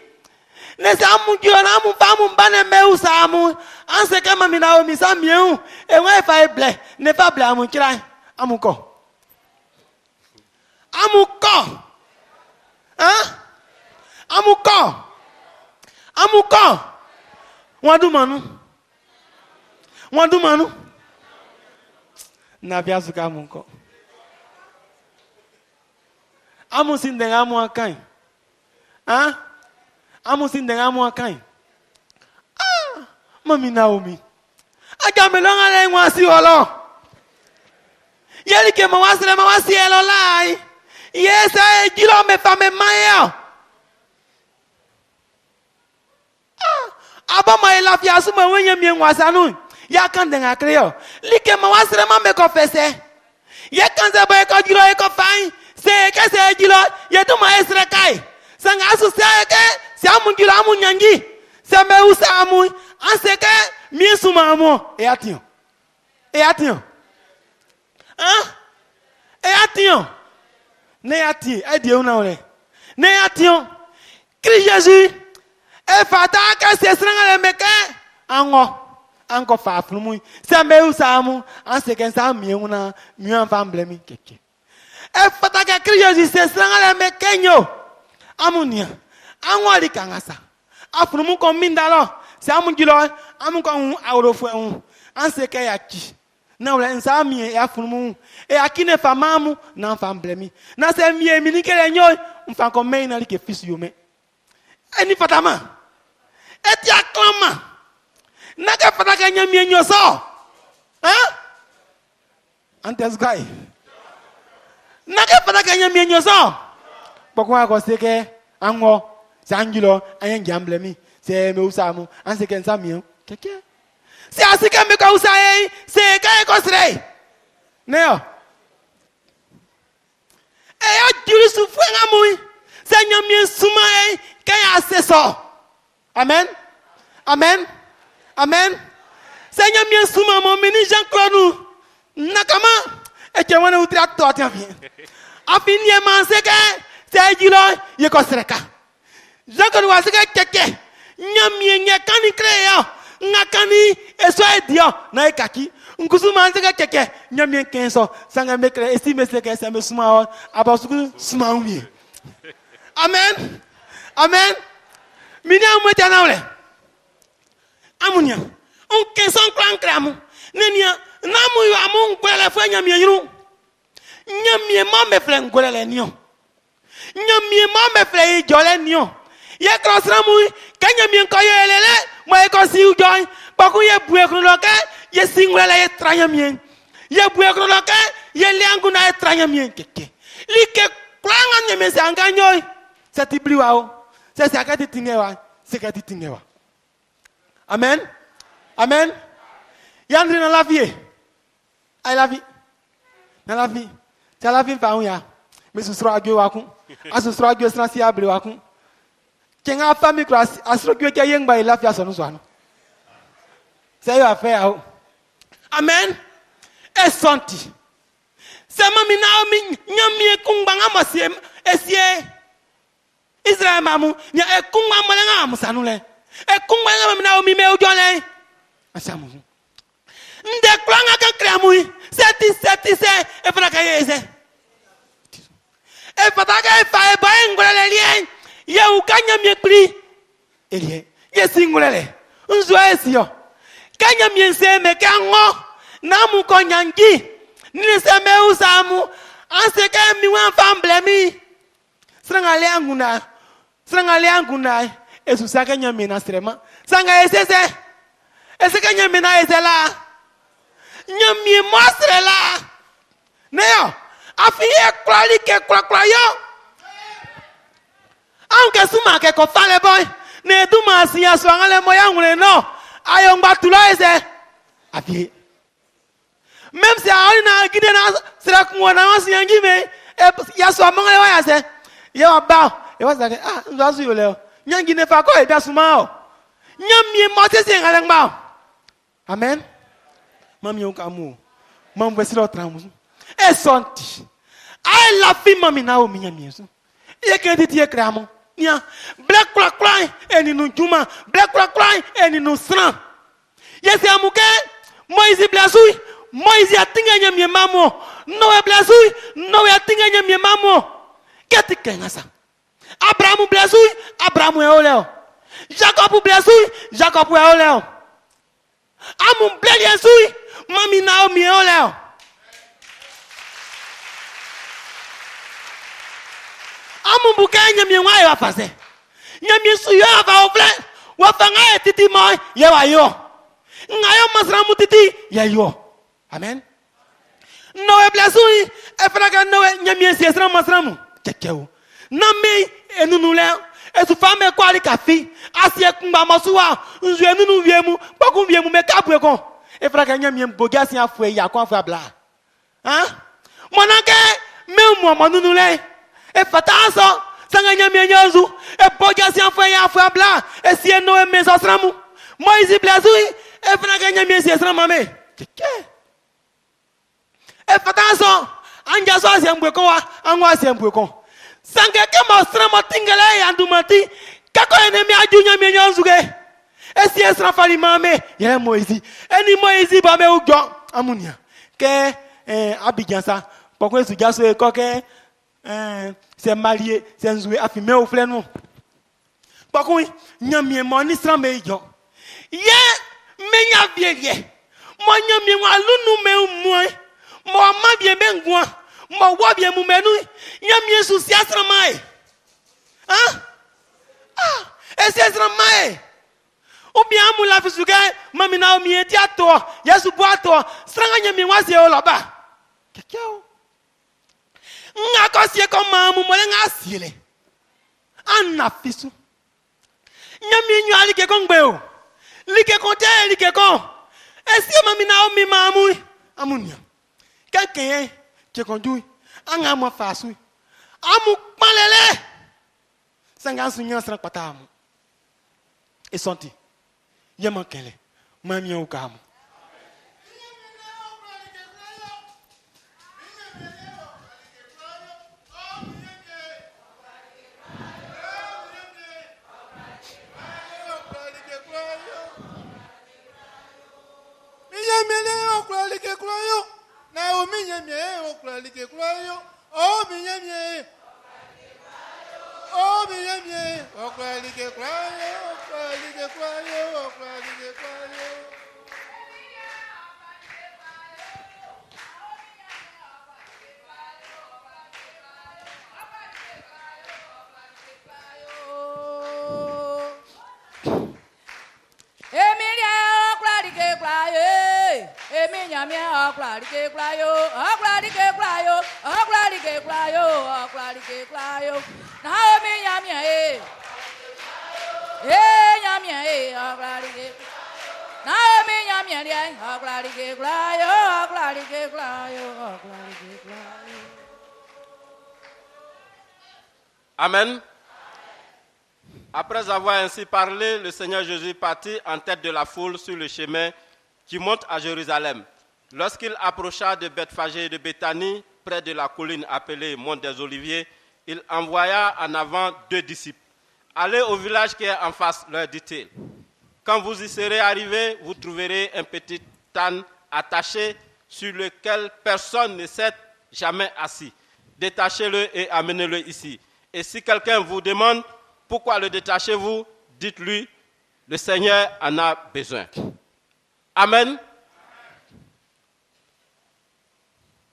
Speaker 3: ne samu jona mu famu bane me usamu anse kama mi na o mi samiu e wa fa eble ne fa ble amu kira amuko hein amuko wadu manu na bia suka munko amusin denga mu akan amusin denga mu akan mami Naomi aja me longa le nwa si olo yeli ke mo wasi elo lai yesa e jilo me fame mayo aba ma ela fi asuma wenye mi nwasa nu ya kan denga kreo like ma wasre ma me confesse ye kan ze boy ko jiro e ko fain Se ke se jilo ye tu ma esre kai. Sanga asu se ke se amu jilo amu nyangi. Se me usa amu anse ke mi suma amu e atio. E atio. Hein? E atio. Ne ati e die una ole. Ne atio. Christ Jésus e fata ka se sranga le meke ango. Anko fa flumu se me usamu an se ken sa mi una mi an fa blemi keke e fata ka Christ Jésus se sranga le mekenyo amunia anwali kangasa aflumu ko mindalo se amu gilo amu ko awro fu an se ke yaki na wala nsa mi e aflumu e akine fa mamu na fa blemi na se mi e mi ni kele nyo mfa ko me na like fils yo me eni fatama eti aklama naka fataka nyamie nyoso hein antes guy naka fataka nyamie nyoso pokwa ko seke anwo sangilo ayen gamblemi se me usamu anseke nsamio keke se asika me ka usaye se ka ko srei neo e yo dirisu fuenga mui se nyamie sumae ka ya seso amen amen. Amen. Seigneur, bien souvent, mon mini Jean-Claude, nakama, et que mon outre à toi, tiens, viens. A fini, c'est que c'est dit là, il est consacré. Jean-Claude, c'est que quelqu'un, nyamie, nyakani créa, nyakani, et soit dia, na ekaki. Nkuzuma, c'est que quelqu'un, nyamie 15 ans, ça n'a pas créé, et si, mais c'est que ça me souma, abasuku, souma oumi. Amen. Amen. Mini amour, t'en amunia on kenson kran kramu nenia namu yo amun kwele fa nyamie yuru nyamie ma me fle ngolele nion nyamie ma me fle jole nion ye krosra mu ka nyamie ko yelele mo e ko si ujoy baku ye bue kro loke ye singwele ye tranyamie ye bue kro loke ye liangu na ye tranyamie keke like klanga nyamie sanga nyoy setibli wao se sakati tingewa sekati tingewa. Amen. Amen. Yandri na la vie. Ai la vie. Na la vie. Ta la vie fa ya. Me susro agyo waku. Asusro agyo sna si abre waku. Kenga famille class asro gyo ke yengba la vie asonu so anu. C'est yo affaire. Amen. E santi. Se mami na omi nyamie kungbanga masiem esie. Israël mamu nya e kungba malenga amusanu le. E kungba na omi me ujole. Asamu. Nde klanga ka kreamui. Seti se e fana ka yeze. E fata ka e fa e ba ngolele lien. Ye ukanya miekri. Elie. Ye singolele. Nzo esio. Kanya miense me kango. Namu ko nyangi. Ni se me usamu. Anse ka mi wan famblemi. Sranga le anguna. Esu saka nyame na strema. Sanga esese. Eseka nyame na esela. Nyame mostre la. Neo. Afiye kwali ke kwa yo. Anke suma ke ko fale boy. Ne du ma siya so ngale moya ngule no. Ayo ngbatula ese. Afiye. Même si a na gide na sera ku na wasiya ngime ya so amangale wa ya se. Ye wa ba. E wa sa ke nzazu yo le. Nyangi ne fa ko e bia suma o. Nyamie mote se ngale ngba. Amen. Mami on kamu. Mam vesi lo tramu. E sonti. Ai la fi mami na o minya mieso. E ke ti e kramo. Nia black cry eni no juma, black cry eni no sran. Yesi amuke Moïse blasui, Moïse atinga nyamie mamo. No e blasui, no e atinga nyamie mamo. Keti kengasa. Abraham blasui, Abraham e oleo. Jacob blasui, Jacob e oleo. Amu blesui, mami Naomi e oleo. Amu bukanya miwa ya fase. Nyami su ya va ovle, wa fanga e titi mo ye wa yo. Ngayo masramu titi ye yo. Amen. No e blasui, e fraga no e nyami se sra masramu. Kekeu. Nami enunule esu fame kwali kafi asie kumba masuwa nzu enunu wiemu paku wiemu me kabwe kon e fraga nyami mbogi asia afu ya kon afu abla. Hein? Monake Mais moi, mon nous l'est. Et fata ça. Sanganya mienyozu. Et boja si enfant ya frère blanc. Et si no e mes osramu. Moïse blazui. Et franganya miensi esramame. Et fata ça. Anja so si ambweko wa. Angwa si ambweko. Sangeke mo osramo tingale ya ndumati. Kako enemi ajunya mienyozu ge. Et si esra fali mame. Yele Moïse. Et ni Moïse ba me ujo. Amunia. Que Abidjan ça. Pourquoi ce gars se coquet? C'est marié, c'est un jouet affirmé au frère nous. Pourquoi nyamie mon islam me yo? Ye me nya bien. Mo nyamie wa lunu me moi. Mo ma bien ben gwa. Mo wa bien mu menu. Nyamie souci asramae. Hein? Ah, et c'est asramae. Ou bien mu la fisuga mami na o mi eti ato. Yesu bo ato. Stranga nyamie wa se o loba. Kekeo. Ngakosie koma mu mole ngasiele. Anna fisu. Nyami nyu ali ke kongbe o. Like konte like kon. Esi mami na o mi mamu. Amunia. Keke ke kondu. Anga mo fasu. Amu palele. Sanga sunya sra patamu. E sonti. Yema kele. Mami o kamu.
Speaker 4: Amen. Après avoir ainsi parlé, le Seigneur Jésus partit en tête de la foule sur le chemin qui monte à Jérusalem. Lorsqu'il approcha de Bethphagée et de Béthanie, près de la colline appelée Mont des Oliviers, il envoya en avant 2 disciples. Allez au village qui est en face, leur dit-il. Quand vous y serez arrivés, vous trouverez un petit âne attaché sur lequel personne ne s'est jamais assis. Détachez-le et amenez-le ici. Et si quelqu'un vous demande pourquoi le détachez-vous, dites-lui, le Seigneur en a besoin. Amen.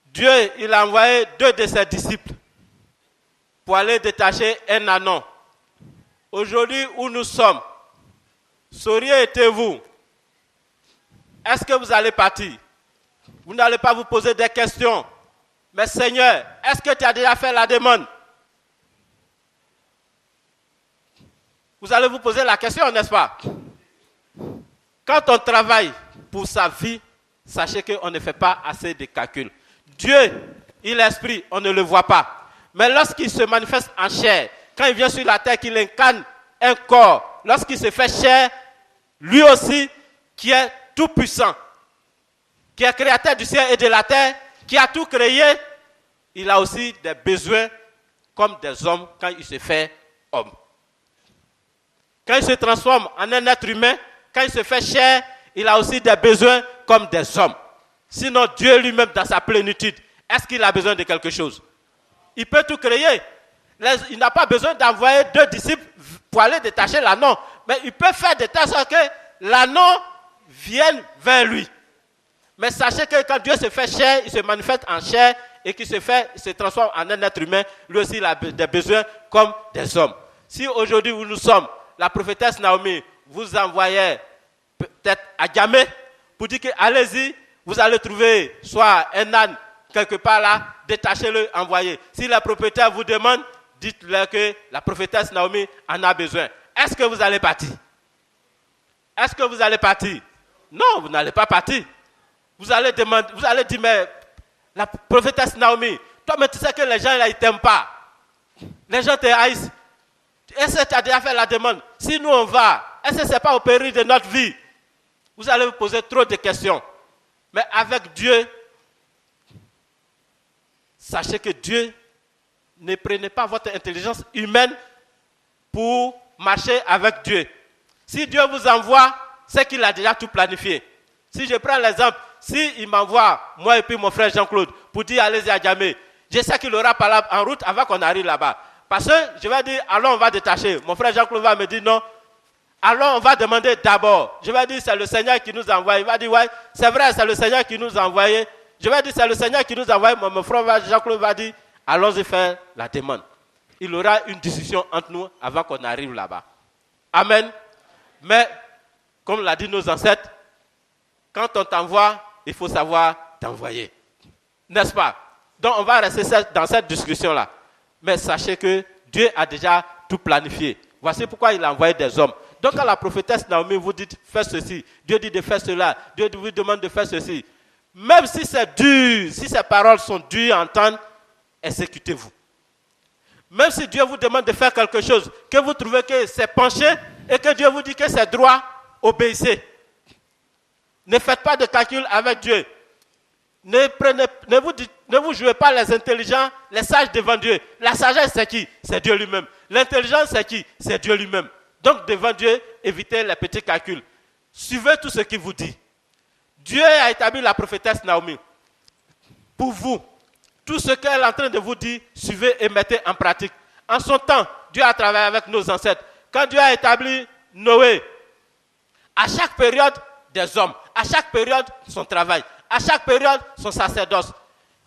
Speaker 4: Dieu, il a envoyé 2 de ses disciples pour aller détacher un ânon. Aujourd'hui, où nous sommes, sauriez été-vous? Est-ce que vous allez partir? Vous n'allez pas vous poser des questions. Mais Seigneur, est-ce que tu as déjà fait la demande? Vous allez vous poser la question, n'est-ce pas? Quand on travaille pour sa vie, sachez qu'on ne fait pas assez de calculs. Dieu, il est esprit, on ne le voit pas. Mais lorsqu'il se manifeste en chair, quand il vient sur la terre, qu'il incarne un corps, lorsqu'il se fait chair, lui aussi, qui est tout puissant, qui est créateur du ciel et de la terre, qui a tout créé, il a aussi des besoins comme des hommes quand il se fait homme. Quand il se transforme en un être humain, quand il se fait chair, il a aussi des besoins comme des hommes. Sinon, Dieu lui-même, dans sa plénitude, est-ce qu'il a besoin de quelque chose? Il peut tout créer. Il n'a pas besoin d'envoyer 2 disciples pour aller détacher l'ânon. Mais il peut faire de telle sorte que l'ânon vienne vers lui. Mais sachez que quand Dieu se fait chair, il se manifeste en chair et qu'il se transforme en un être humain, lui aussi il a des besoins comme des hommes. Si aujourd'hui où nous sommes, la prophétesse Naomi vous envoyait peut-être à Djamé pour dire que allez-y, vous allez trouver soit un âne quelque part là, détachez-le, envoyez. Si la propriétaire vous demande, dites-leur que la prophétesse Naomi en a besoin. Est-ce que vous allez partir? Est-ce que vous allez partir? Non, vous n'allez pas partir. Vous allez demander, vous allez dire, mais la prophétesse Naomi, Toi, mais tu sais que les gens, là, ils ne t'aiment pas. Les gens te haïssent. Est-ce que tu as déjà fait la demande? Si nous, on va, est-ce que ce n'est pas au péril de notre vie? Vous allez vous poser trop de questions. Mais avec Dieu, sachez que Dieu ne prenez pas votre intelligence humaine pour marcher avec Dieu. Si Dieu vous envoie, c'est qu'il a déjà tout planifié. Si je prends l'exemple, s'il m'envoie, moi et puis mon frère Jean-Claude, pour dire allez-y à Djamé, je sais qu'il aura parlé en route avant qu'on arrive là-bas. Parce que je vais dire, allons, on va détacher. Mon frère Jean-Claude va me dire non. Allons, on va demander d'abord. Je vais dire, c'est le Seigneur qui nous a envoyé. Il va dire, ouais, c'est vrai, c'est le Seigneur qui nous a envoyé. Je vais dire, c'est le Seigneur qui nous a envoyé. Mon frère Jean-Claude va dire, allons-y faire la demande. Il y aura une discussion entre nous avant qu'on arrive là-bas. Amen. Mais, comme l'a dit nos ancêtres, quand on t'envoie, il faut savoir t'envoyer. N'est-ce pas? Donc, on va rester dans cette discussion-là. Mais sachez que Dieu a déjà tout planifié. Voici pourquoi il a envoyé des hommes. Donc, quand la prophétesse Naomi vous dit fais ceci, Dieu dit de faire cela, Dieu vous demande de faire ceci. Même si c'est dur, si ces paroles sont dures à entendre, exécutez-vous. Même si Dieu vous demande de faire quelque chose, que vous trouvez que c'est penché et que Dieu vous dit que c'est droit, obéissez. Ne faites pas de calcul avec Dieu. Ne vous jouez pas les intelligents, les sages devant Dieu. La sagesse, c'est qui? C'est Dieu lui-même. L'intelligence, c'est qui? C'est Dieu lui-même. Donc, devant Dieu, évitez les petits calculs. Suivez tout ce qu'il vous dit. Dieu a établi la prophétesse Naomi. Pour vous, tout ce qu'elle est en train de vous dire, suivez et mettez en pratique. En son temps, Dieu a travaillé avec nos ancêtres. Quand Dieu a établi Noé, à chaque période, des hommes. À chaque période, son travail. À chaque période, son sacerdoce.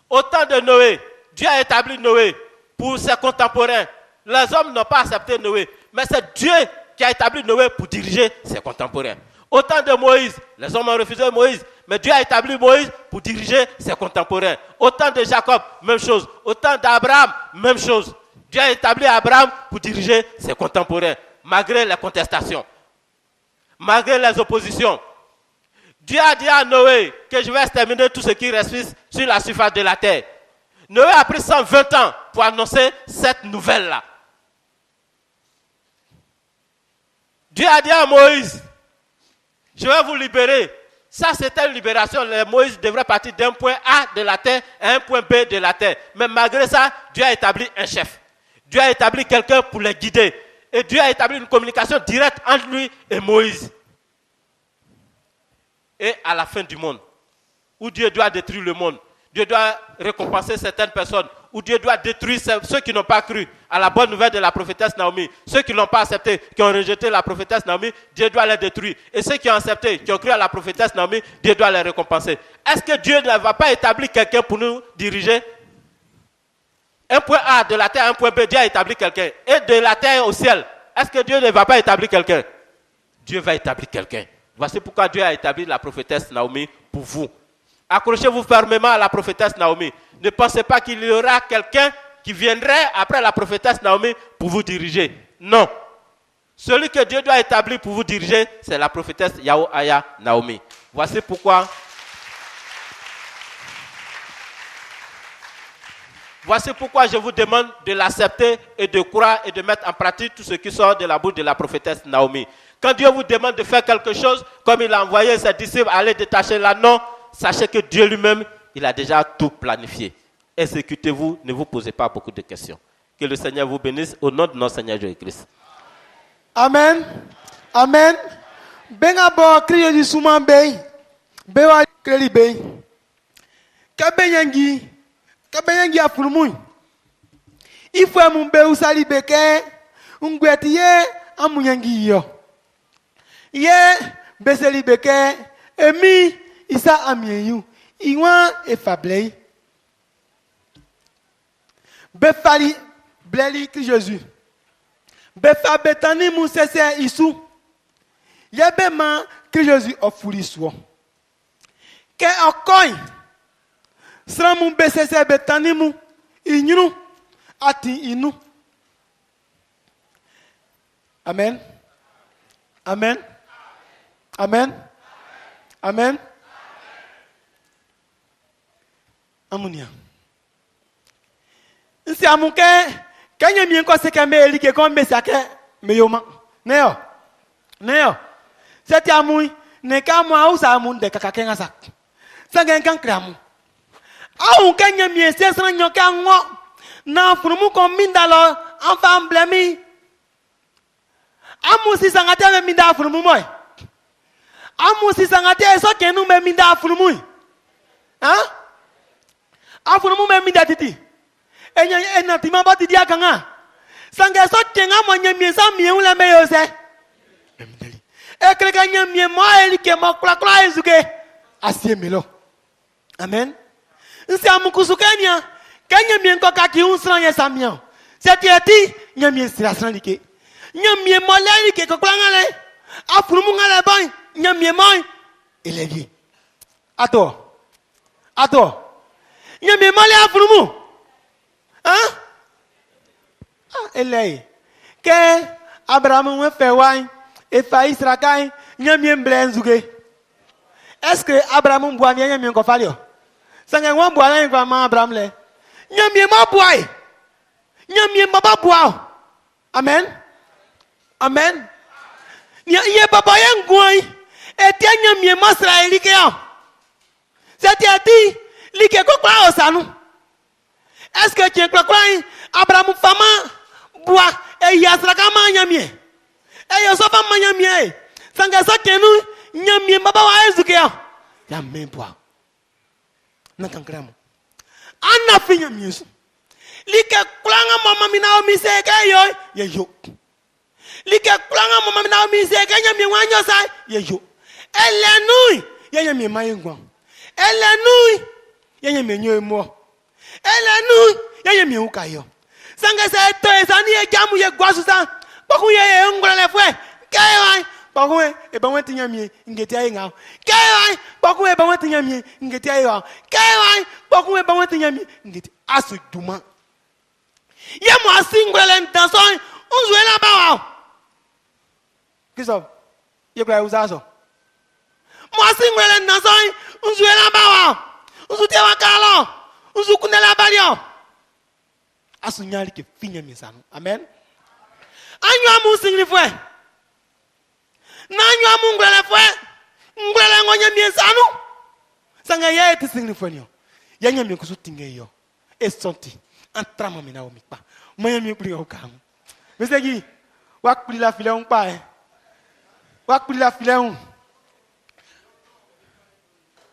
Speaker 4: Au temps de Noé, Dieu a établi Noé pour ses contemporains. Les hommes n'ont pas accepté Noé, mais c'est Dieu qui a établi Noé pour diriger ses contemporains. Au temps de Moïse, les hommes ont refusé Moïse, mais Dieu a établi Moïse pour diriger ses contemporains. Au temps de Jacob, même chose. Au temps d'Abraham, même chose. Dieu a établi Abraham pour diriger ses contemporains, malgré les contestations, malgré les oppositions. Dieu a dit à Noé que je vais exterminer tout ce qui respire sur la surface de la terre. Noé a pris 120 ans pour annoncer cette nouvelle-là. Dieu a dit à Moïse, je vais vous libérer. Ça, c'était une libération. Moïse devrait partir d'un point A de la terre à un point B de la terre. Mais malgré ça, Dieu a établi un chef. Dieu a établi quelqu'un pour les guider. Et Dieu a établi une communication directe entre lui et Moïse. Et à la fin du monde, où Dieu doit détruire le monde, Dieu doit récompenser certaines personnes, où Dieu doit détruire ceux qui n'ont pas cru à la bonne nouvelle de la prophétesse Naomi. Ceux qui ne l'ont pas accepté, qui ont rejeté la prophétesse Naomi, Dieu doit les détruire. Et ceux qui ont accepté, qui ont cru à la prophétesse Naomi, Dieu doit les récompenser. Est-ce que Dieu ne va pas établir quelqu'un pour nous diriger? Un point A de la terre à un point B, Dieu a établi quelqu'un. Et de la terre au ciel, est-ce que Dieu ne va pas établir quelqu'un? Dieu va établir quelqu'un. Voici pourquoi Dieu a établi la prophétesse Naomi pour vous. Accrochez-vous fermement à la prophétesse Naomi. Ne pensez pas qu'il y aura quelqu'un qui viendrait après la prophétesse Naomi pour vous diriger. Non. Celui que Dieu doit établir pour vous diriger, c'est la prophétesse Yahuaya Naomi. Voici pourquoi. Voici pourquoi je vous demande de l'accepter et de croire et de mettre en pratique tout ce qui sort de la bouche de la prophétesse Naomi. Quand Dieu vous demande de faire quelque chose, comme il a envoyé ses disciples à aller détacher l'anneau, sachez que Dieu lui-même, il a déjà tout planifié. Exécutez-vous, ne vous posez pas beaucoup de questions. Que le Seigneur vous bénisse au nom de notre Seigneur Jésus-Christ.
Speaker 7: Amen. Amen. Benga bo kriyo di suman bey. Bewa kreli bey. Kabenyangi afulumuy. Ifwe mumbe usali beke. Ungweti ye amunyangi yo. Ye beseli beke. Emi isa amieyu. Iwan efablei. Befali bleli ki Jésus. Befa betani mu sese isu. Yebe man ki Jésus ofuri so. Ke okoy. Sra mu besese betani mu inyunu ati inu. Amen. Amen. Amen. Amen. Amunia. nsi amuke kanya mi ko se kembe eli ke kombe sake meyoma neo seti amui ne kamo ausa amun de kaka kenga sak sangen kan kramu au kanya mi se sran nyoka ngo na funumu ko mindalo enfant blemi amu si sangate me minda funumu moy amu si sangate so kenu me minda funumu afunumu me minda titi enya tima ba tidi akanga sanga so kenga mo nyamie sa mieu la meyo se ekreka nyamie mo elike mo kla ezuke asiemelo amen nsi amukusukania kanya mie ko kaki unsran ye samia setieti nyamie sirasran like nyamie mo lelike ko kla ngale afunumu ngale boy nyamie moy elegi ato nyamie mo le afunumu elei ke Abraham we fait wai et fa Israël nyamie mblenzuge est-ce que Abraham boit bien nyamie ko falio sanga won boit la ko ma Abraham le nyamie ma boy nyamie ma ba bois amen ye baba yen goi et tie nyamie ma Israël ke yo c'est ti like ko kwa osanu est-ce que tu es quoi Abraham fama bois et yasraka ma nyamie et yo so fama nyamie sanga so kenu nyamie baba wa ezuke ya me bois na kankramo ana fi nyamie su like kulanga mama mina o mi se ke yo ye yo like kulanga mama mina o mi se ke nyamie wa nyosa ye yo elenu ye nyamie ma yengwa elenu ye nyamie nyoemo elenu ye mi ukayo sanga se to esani e jamu ye gwasu san pokun ye ngolele fue kaiwan pokun e ba wenti nyamie ngeti ayi nga kaiwan pokun e ba wenti nyamie ngeti ayi wa kaiwan pokun e ba wenti nyamie ngeti asu duma ye mo asingolele ndanson unzuwe na ba wa kiso ye kwa uzaso mo asingolele ndanson unzuwe na ba wa unzute wa kalo uzukunela balio asunyali ke finya misanu amen anyo amu signifie na anyo amu ngwele ngonya misanu sanga ye ti signifie nyo yanya mi kusutinge yo esonti entrama mina o mikpa moya mi kuli o kam mesegi wa kuli la file on pa wa kuli la file on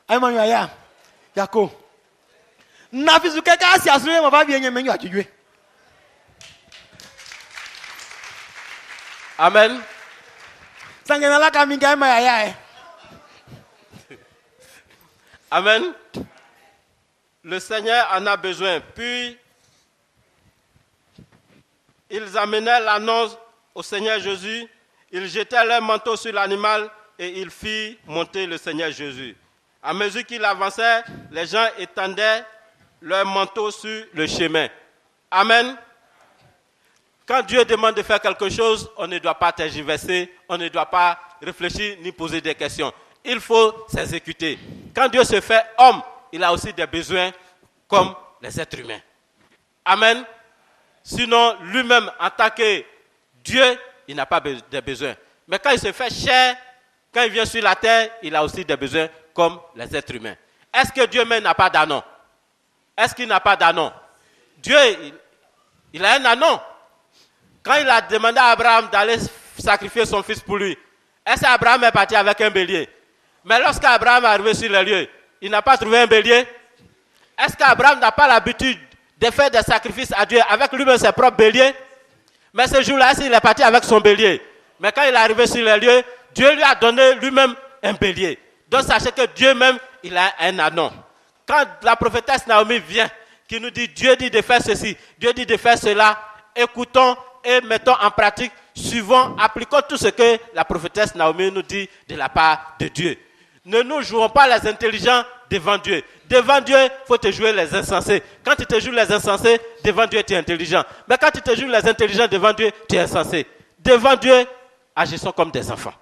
Speaker 7: ay man ya yako na fizuke ka si asure mo ba bi enye menyo adwedwe
Speaker 4: Amen.
Speaker 7: sangena la ka mi ga ma ya
Speaker 4: Amen. Le Seigneur en a besoin. Puis ils amenaient l'annonce au Seigneur Jésus, ils jetaient leur manteau sur l'animal et ils firent monter le Seigneur Jésus. À mesure qu'il avançait, les gens étendaient leur manteau sur le chemin. Amen. Quand Dieu demande de faire quelque chose, on ne doit pas tergiverser, on ne doit pas réfléchir ni poser des questions. Il faut s'exécuter. Quand Dieu se fait homme, il a aussi des besoins comme les êtres humains. Amen. Sinon, lui-même, en tant que Dieu, il n'a pas de besoins. Mais quand il se fait chair, quand il vient sur la terre, il a aussi des besoins comme les êtres humains. Est-ce que Dieu même n'a pas d'anon? Est-ce qu'il n'a pas d'anon? Dieu, il a un anon. Quand il a demandé à Abraham d'aller sacrifier son fils pour lui, est-ce qu'Abraham est parti avec un bélier? Mais lorsqu'Abraham est arrivé sur les lieux, il n'a pas trouvé un bélier. Est-ce qu'Abraham n'a pas l'habitude de faire des sacrifices à Dieu avec lui-même ses propres béliers? Mais ce jour-là, il est parti avec son bélier. Mais quand il est arrivé sur les lieux, Dieu lui a donné lui-même un bélier. Donc sachez que Dieu même, il a un anon. Quand la prophétesse Naomi vient, qui nous dit, Dieu dit de faire ceci, Dieu dit de faire cela, écoutons et mettons en pratique, suivons, appliquons tout ce que la prophétesse Naomi nous dit de la part de Dieu. Ne nous jouons pas les intelligents devant Dieu. Devant Dieu, il faut te jouer les insensés. Quand tu te joues les insensés, devant Dieu, tu es intelligent. Mais quand tu te joues les intelligents devant Dieu, tu es insensé. Devant Dieu, agissons comme des enfants.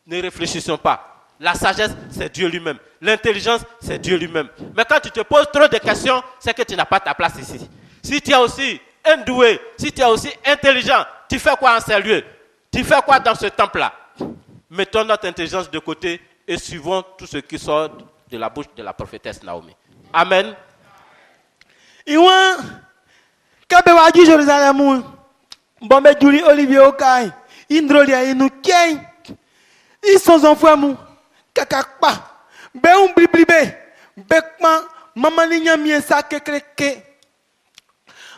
Speaker 4: Ne réfléchissons pas. La sagesse, c'est Dieu lui-même. L'intelligence, c'est Dieu lui-même. Mais quand tu te poses trop de questions, c'est que tu n'as pas ta place ici. Si tu es aussi un doué, si tu es aussi intelligent, tu fais quoi en ces lieux? Tu fais quoi dans ce temple-là? Mettons notre intelligence de côté et suivons tout ce qui sort de la bouche de la prophétesse Naomi. Amen.
Speaker 7: Iwan kabe waji Jerusalem bombe Julie Olivier Okai indrolia inu kien ison enfants mu kakakpa be bliblibe bekma mama ni nyamie sa kekreke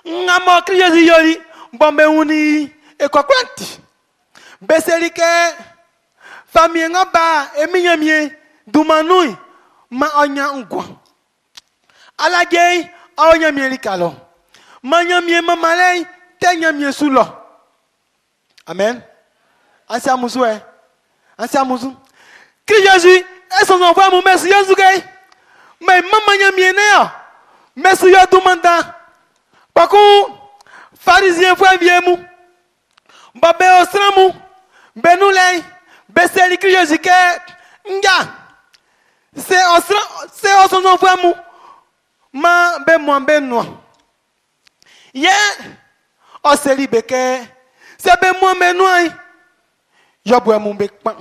Speaker 7: ngamo kriezi yori bombe uni ekokwanti beselike famille ngaba eminyamie dumanui ma onya ngwa alage aonya mieli kalo manya mie mamalei tenya mie sulo amen ansia musu ansia musu Christ Jésus et son enfant mon merci Jésus gay mais mamanya mie ne merci yo dumanda pako pharisien foi viemu babe osramu benulei beseli Christ Jésus ke nga c'est son enfant mu ma be mo be no ye o seli beke se be mo me no ai yo bo mu be pa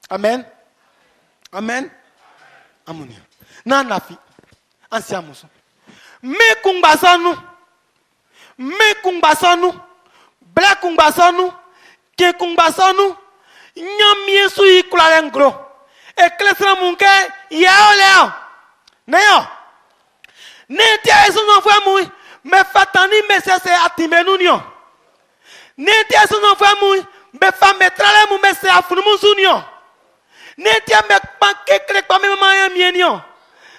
Speaker 7: amen amen amuni na nafi ansia muso me kungbasanu bla kungbasanu ke kungbasanu nyamie su ikula ngro eklesra munke ya oleo neyo ne tia esu no fwa mu me fatani me sese atimenunio ne tia esu no fwa mu me fa metrale mu me se afunu sunio ne tia me pankekle kwa me mama ya mienio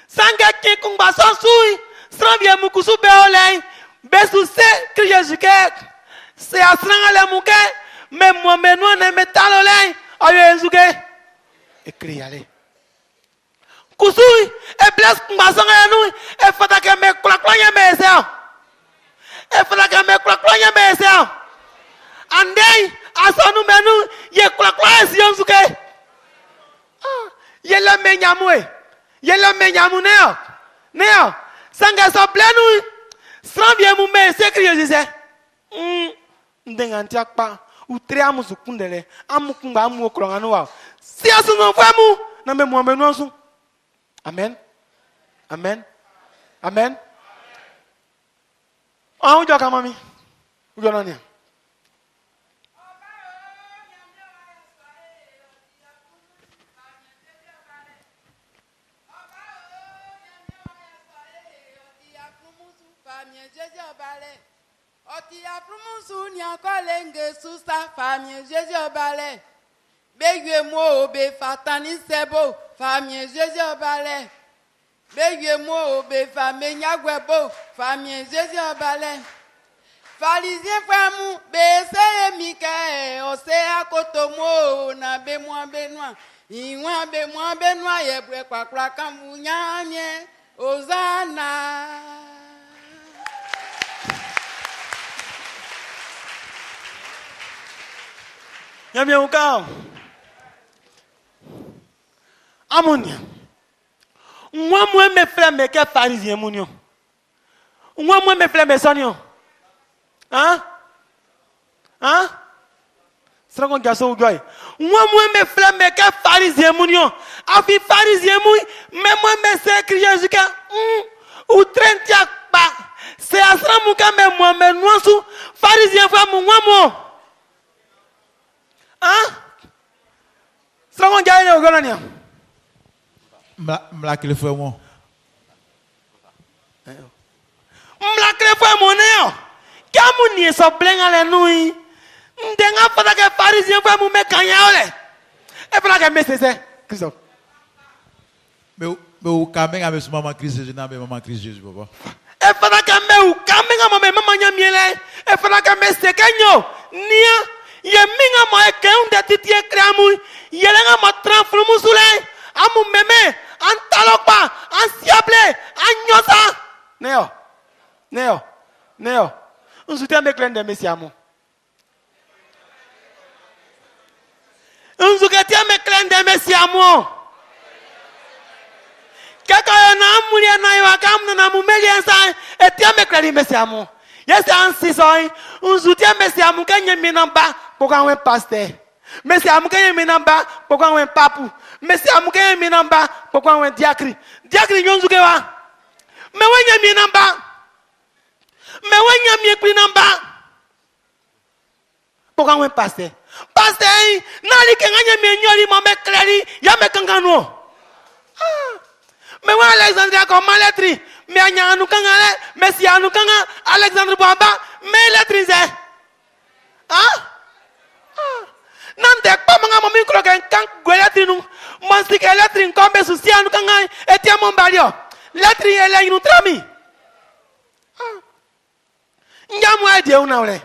Speaker 7: sanga ke kungba sonsui sravia mu kusu be olei besu se Christ ke se asranga le mu ke me mo menua ne metalolei ayo ezuke ekriale kusui e bless mbasanga ya nu e fata ke me klaklonya me se e fata ke me klaklonya me se andei asonu menu ye klaklonya si onsuke ye la menyamu neo sanga so plenu sravie mu me se Christ Jésus ndenga ntiakpa utre amusu kundele amukumba amu okronganu wa si asunu famu na me mo menu onsu. Amen. Amen. Amen. Ah, où est-ce mami? Où est-ce
Speaker 8: Béguez-moi, bé fatani sebo, famille Jésus balai. Béguez-moi, bé famille Nyagwebo, famille Jésus balai. Pharisien famou, bé c'est Mike, ose à kotomo, na bé moi benoît. Iwa bé moi benoît, yebwe kwa kwa kamunyanye, Hosanna.
Speaker 7: Y'a bien au cas. Amonia. Moi mes frères me que pharisien monio. Moi mes frères me sonio. Hein? C'est qu'on gagne au goy. Moi mes frères me que pharisien monio. Afi pharisien mou, mais moi me c'est crier jusqu'à ou 30 pas. C'est à ça mon cas mais moi me noisou pharisien frère moi. Hein? C'est qu'on gagne au goy.
Speaker 2: Mlakile frère moi.
Speaker 7: Mlakile frère mon néo. Kamu ni so blenga le nui. Ndenga fata ke pharisien frère mu me kanya ole. E fata ke me c'est Christophe.
Speaker 2: Mais au Cameroun avec maman Christ Jésus na maman Christ Jésus papa.
Speaker 7: E fata ke me u Cameroun maman nyamiele. E fata ke me se kenyo. Nia ye minga mo e ke unde titie kramu. Yelenga mo transformu sule. Amu meme antalokpa ansiable anyosa neo on soutient avec l'un des messieurs amu on soutient avec l'un des messieurs amu Kaka na mulia na yo akam na mumeli ensa etia me kredi mesiamu. Yes ansisoi unzutia mesiamu kanye minamba poka wen pasteur. Mesiamu kanye minamba poka wen papu. Mesiamu kanye minamba poka wen diakri. Diakri nyonzuke wa. Me wenya minamba. Me wenya mi namba. Poka wen pasteur. Pasteur nali kenganya mi nyori mo me kredi ya me kangano. Mais moi, Alexandre, comme ma lettre, mais il y a un kanga, mais si un kanga, Alexandre Boamba, mais lettre, hein? Nante, pas mon ami, croque un kang, lettre, nous, mon stick, lettre, comme souci, un kanga, et tiens mon balio. Lettre, elle est une trami. N'a moi, Dieu, on a oué.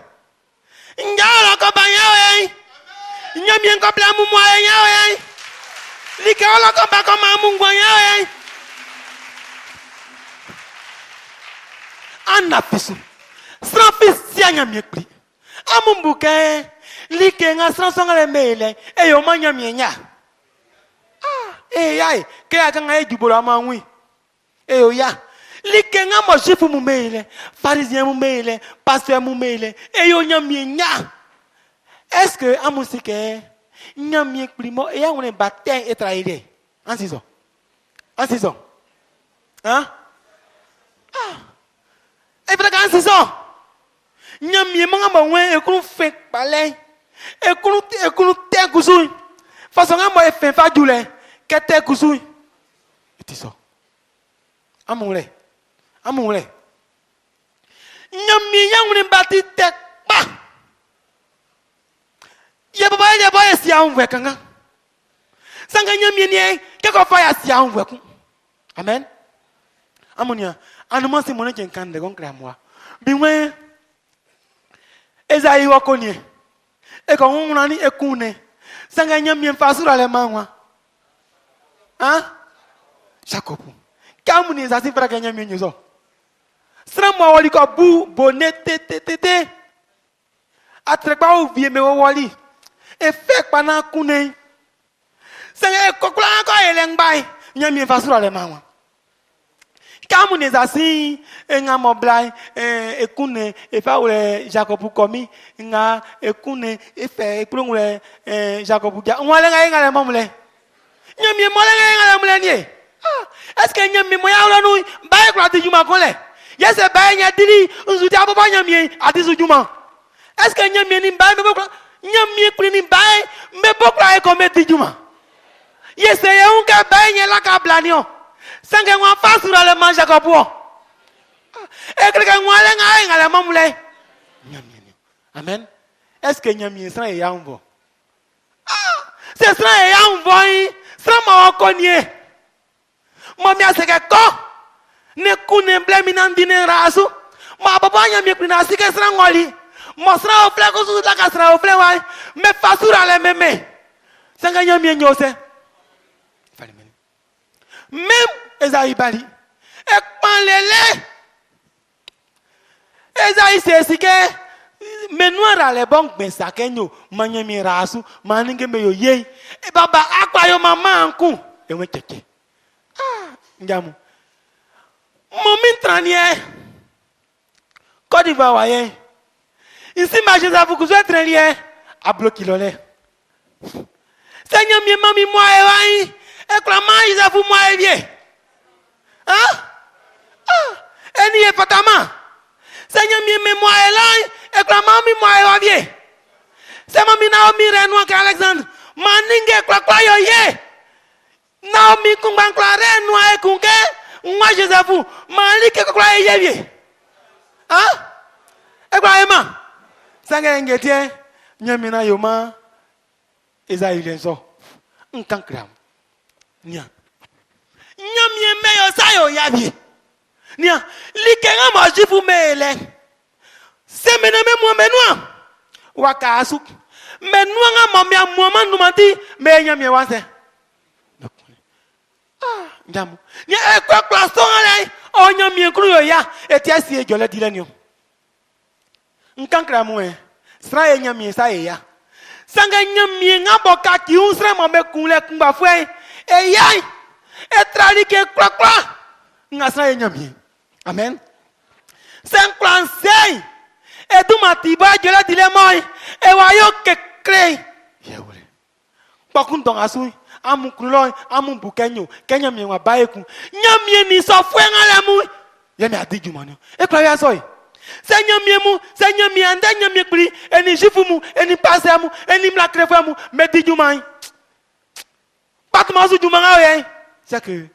Speaker 7: N'a la compagnie, n'a bien complet, moi, y'a, l'icône, la compagnie, comme un mungouin, Anna pisu. Srafis sianya miekli. Amumbuke like nga sransonga le mele e yo manya mienya. Ai ke aka nga ejubolo amanwi. E yo ya. Like nga mo chifu mu mele, pharisien mu mele, pasteur mu mele e yo nya mienya. Est-ce que amusike nya miekli mo e ya wone batin e traire. Ansiso. Ansiso. Hein? Et puis quand c'est ça, nyamie manga bawen e kunu fe palais e kunu te kusu façon nga mo e fe fa dule ke te kusu et ça amule nyamie yangune bati te pa ye baba si anwe kanga sanga nyamie ni ke ko fa ya si anwe ku amen amonia anuma se mona ken kan de gon kra moi biwe ezai wakonie e ko nguna ni ekune sanga nyamie fasura le manwa Jacobu kamuni za si fra kenya nyamie nyozo sra mo wali ko bu bonete tete atrekpa o vie me wali e fe pa na kune sanga e kokula ko elengbai nyamie fasura le manwa Kamu ne zasi nga moblai ekune efa ule Jacobu komi nga ekune efe ekulungule Jacobu ja mwale nga le momle nyami mwale nga le mule nie est-ce que nyami moya ula nu bae kwa ti juma kole yese bae nya diri unzuti ababa nyami atisu juma est-ce que nyami ni bae mebo nyami kuli ni bae mebo kwa e kometi juma yese ye unka bae nya la ka blanio Sangue ngwa fasura le manja kapuo. Ekrika ngwale nga le mamule. Nyamie. Amen. Est-ce que nyamie sera ya umbo? C'est sera ya umbo yi. Sera ma okonie. Mami aseke ko. Ne kune blemi nandine rasu. Ma baba nyamie kuna asike sera ngoli. Mo sera ofle ko su la ka sera ofle wai. Me fasura le meme. Sangue nyamie nyose. Même Esaïe Bali. Et panlele. Esaïe c'est ce que mais noir les bons ben ça kenyo manyemi rasu maninge me yo ye. E baba akwa yo mama anku. E we tete. Ndiamu. Momin tranier. Côte d'Ivoire waye. Ici ma je vous que je tranier a bloqué lolé. Seigneur mi mami moi e wai. Et clairement, ils avouent moi et bien. Et n'y est pas ta main. Seigneur, moi et là, et clairement, moi et bien. C'est ma Naomi Renoir Alexandre. Maninge, quoi, ye. Naomi, kumban, Renoir et kunke. Moi, je avoue. Malike, quoi, ye, bien. Et quoi, Emma? Sanga ngetier, nyamina yoma. Esaïe lenso. Nkankram. Nia. Nyamie meyo sayo yabi. Nia. Likenga mo jifu mele. Se meneme mo menua. Waka asuk. Menua nga mo mia mo manumati me nyamie wase. Njamu. Nia e kwa kwa songa o nyamie kru yo ya etia sie jole dilenio. Nkankra mo sra e nyamie saye ya. Sanga nyamie nga boka ki unsra mo me kunle kumba fwe. E yai etralike kwakwa ngasa enyami amen Saint-Clansey et tout ma tiba jela dilemoy e wayo kekre yewle pakun ton asu amu kuloy amu bukenyo kenya mi wa baeku nyamie ni so fuenga lemu yemi adijumano e kwa ya soy senyamie mu senyamie anda nyamie kuri eni jifumu eni pasemu eni mlakrefemu medijumai patma su jumanga we c'est que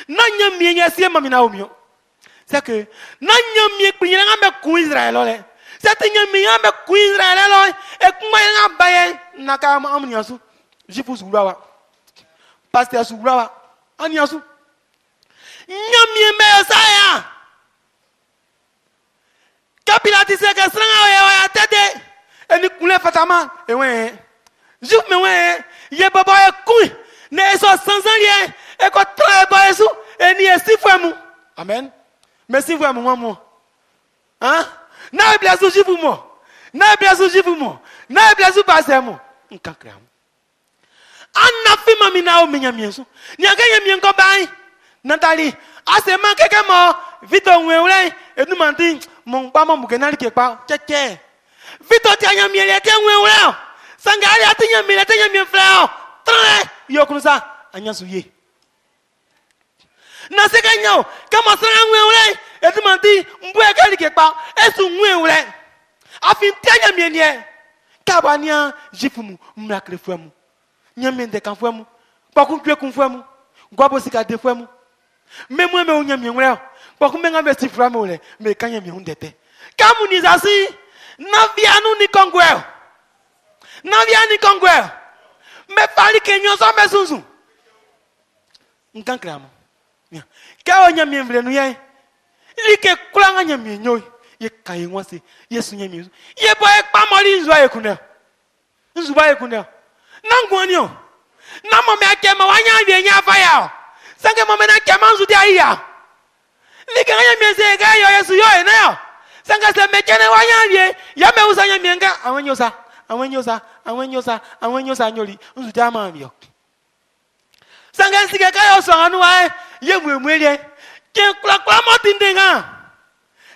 Speaker 7: nanyamie nyesie mamina omio c'est que nanyamie kuri nga me ku Israël ole c'est nyamie nga me ku Israël ole e kuma nga baye naka amniasu jifu su rawa pasteur su rawa aniasu nyamie me saya kapilati se ka sanga ya tete eni kule fatama e we jif me we ye baba e ku ne so sanzanrie e ko tra ba esu eni esifemu amen merci vous moi hein na blazu jifu mo na blazu jifu mo na blazu pasemo nkankram anna fi mami na o menyamiesu ni aganye mienko bai Nathalie asema keke mo vito nweule edu manti mon pa mo bukenali ke pa cheche vito ti anya miele te nweule sangari atinya miele te nya miefleo tre yokunusa anya suye na sekanyo kama sanga nweule edu manti mbue kali ke pa esu nweule afin ti anya mienie kabania jifumu mrakrefemu nyamende kanfemu pakun kunfemu gwabo sika defemu memwe me unyamie ngwele pakun menga be siframe ole me kanya mi hundete kamunizasi na vianu ni kongwel me fali kenyo so me sunsu nkankramo ka onyamie mvle nu ye like kulanga nyamie nyoy ye kai nwase yesu nyamie ye boy pamoli nzwa yekunel nzuba yekunel nangwanio na mome akema wanya wie nya fire sange mome na kema nzu dia iya like nya mieze ga yo yesu yo ene yo sange se mekene wanya wie ya me usanya mienga awenyosa nyoli nzu dia ma bio sange sige ga yo so anu wa ye mwemwele ke kla motindenga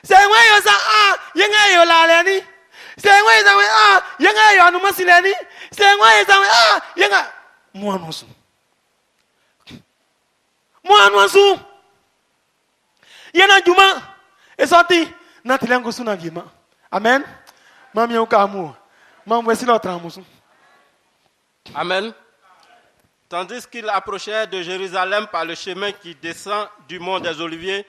Speaker 7: se nwe yo sa yenga yo laleni se nwe sa yenga yo anu masileni se nwe sa yenga Mouanousu. Yena juma et sorti natilengo suna vima. Amen. Mami okamu. Mam wesi notre amusu.
Speaker 4: Amen. Tandis qu'il approchait de Jérusalem par le chemin qui descend du mont des Oliviers,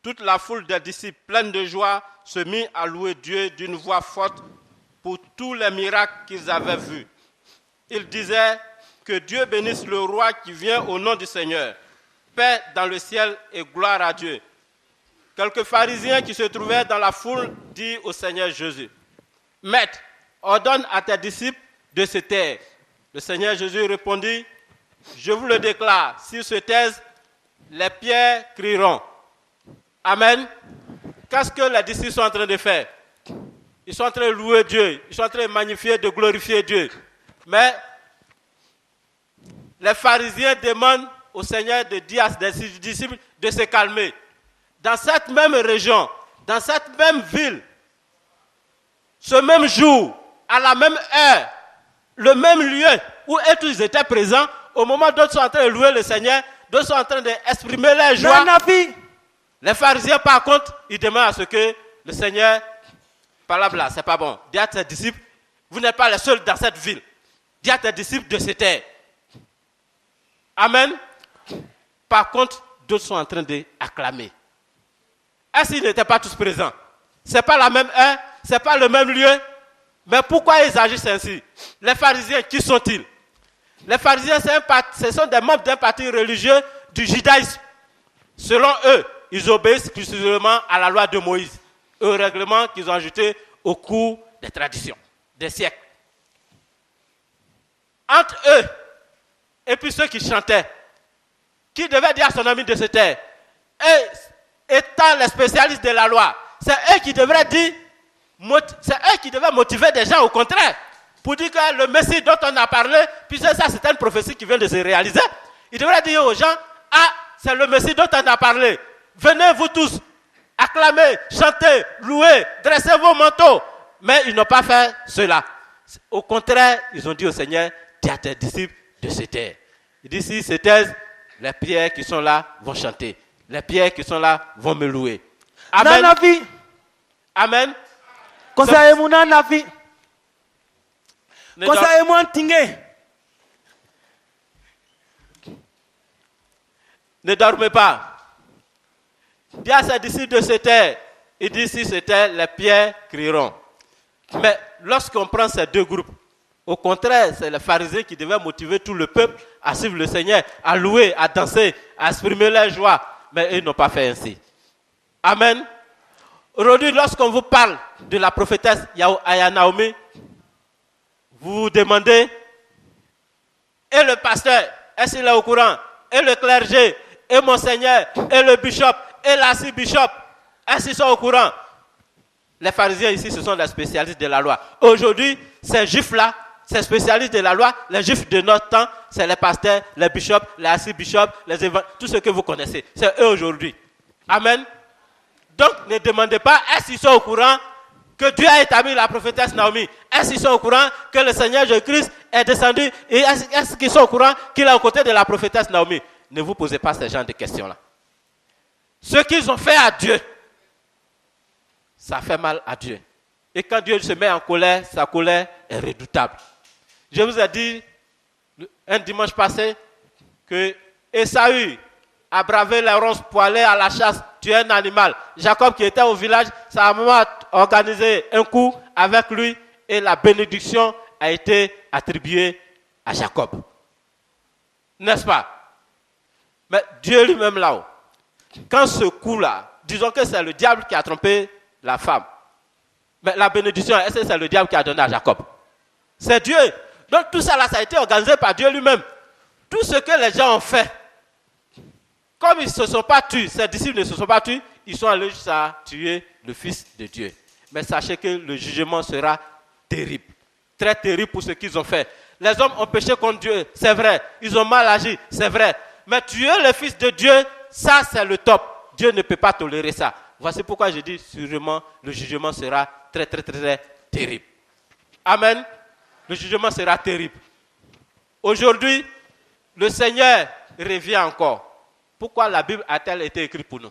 Speaker 4: toute la foule des disciples pleine de joie se mit à louer Dieu d'une voix forte pour tous les miracles qu'ils avaient vus. Ils disaient que Dieu bénisse le roi qui vient au nom du Seigneur. Paix dans le ciel et gloire à Dieu. Quelques pharisiens qui se trouvaient dans la foule dirent au Seigneur Jésus, « Maître, ordonne à tes disciples de se taire. » Le Seigneur Jésus répondit, « Je vous le déclare, s'ils se taisent, les pierres crieront. » Amen. Qu'est-ce que les disciples sont en train de faire? Ils sont en train de louer Dieu, ils sont en train de magnifier, de glorifier Dieu. Mais les pharisiens demandent au Seigneur de dire à ses disciples de se calmer. Dans cette même région, dans cette même ville, ce même jour, à la même heure, le même lieu où ils étaient présents, au moment où d'autres sont en train de louer le Seigneur, d'autres sont en train d'exprimer leur joie. Les pharisiens, par contre, ils demandent à ce que le Seigneur, par là, c'est pas bon. Dis à tes disciples, vous n'êtes pas les seuls dans cette ville. Dis à tes disciples de se taire. Amen. Par contre, d'autres sont en train d'acclamer. Est-ce qu'ils n'étaient pas tous présents? Ce n'est pas la même heure, ce n'est pas le même lieu. Mais pourquoi ils agissent ainsi? Les pharisiens, qui sont-ils? Les pharisiens, ce sont des membres d'un parti religieux du judaïsme. Selon eux, ils obéissent exclusivement à la loi de Moïse, au règlement qu'ils ont ajouté au cours des traditions, des siècles. Entre eux et puis ceux qui chantaient, qui devaient dire à son ami de se taire, et étant les spécialistes de la loi, c'est eux qui devraient dire, c'est eux qui devaient motiver des gens au contraire, pour dire que le Messie dont on a parlé, puisque ça c'est une prophétie qui vient de se réaliser, il devrait dire aux gens, c'est le Messie dont on a parlé. Venez vous tous, acclamez, chantez, louez, dressez vos manteaux. Mais ils n'ont pas fait cela. Au contraire, ils ont dit au Seigneur, dis à tes disciples de se taire. Il dit, s'ils se taisent, les pierres qui sont là vont chanter. Les pierres qui sont là vont me louer. Amen.
Speaker 7: Nanavi.
Speaker 4: Amen.
Speaker 7: Conseillez-moi Nanavi.
Speaker 4: Ne dor-
Speaker 7: Conseillez-moi Tingé.
Speaker 4: Ne dormez pas. Dis à ses disciples de se taire. Il dit, si se taire, les pierres crieront. Mais lorsqu'on prend ces deux groupes, au contraire, c'est les pharisiens qui devaient motiver tout le peuple à suivre le Seigneur, à louer, à danser, à exprimer leur joie. Mais ils n'ont pas fait ainsi. Amen. Aujourd'hui, lorsqu'on vous parle de la prophétesse Aya Naomi, vous vous demandez, et le pasteur, est-ce qu'il est au courant? Et le clergé, et monseigneur, et le bishop, et l'archibishop, est-ce qu'ils sont au courant? Les pharisiens ici, ce sont les spécialistes de la loi. Aujourd'hui, ces juifs-là, ces spécialistes de la loi, les juifs de notre temps, c'est les pasteurs, les bishops, les archibishops, les évangélistes, tout ce que vous connaissez. C'est eux aujourd'hui. Amen. Donc, ne demandez pas, est-ce qu'ils sont au courant que Dieu a établi la prophétesse Naomi? Est-ce qu'ils sont au courant que le Seigneur Jésus-Christ est descendu? Et est-ce qu'ils sont au courant qu'il est aux côtés de la prophétesse Naomi? Ne vous posez pas ce genre de questions-là. Ce qu'ils ont fait à Dieu, ça fait mal à Dieu. Et quand Dieu se met en colère, sa colère est redoutable. Je vous ai dit un dimanche passé que Esaü a bravé les ronces pour aller à la chasse, tuer un animal. Jacob qui était au village, sa maman a organisé un coup avec lui et la bénédiction a été attribuée à Jacob. N'est-ce pas? Mais Dieu lui-même là-haut, quand ce coup-là, disons que c'est le diable qui a trompé la femme. Mais la bénédiction, est-ce que c'est le diable qui a donné à Jacob? C'est Dieu. Donc tout ça là, ça a été organisé par Dieu lui-même. Tout ce que les gens ont fait, comme ils ne se sont pas tués, ces disciples ne se sont pas tués, ils sont allés jusqu'à tuer le Fils de Dieu. Mais sachez que le jugement sera terrible. Très terrible pour ce qu'ils ont fait. Les hommes ont péché contre Dieu, c'est vrai. Ils ont mal agi, c'est vrai. Mais tuer le Fils de Dieu, ça c'est le top. Dieu ne peut pas tolérer ça. Voici pourquoi je dis sûrement le jugement sera très, très, très, très terrible. Amen. Le jugement sera terrible. Aujourd'hui, le Seigneur revient encore. Pourquoi la Bible a-t-elle été écrite pour nous?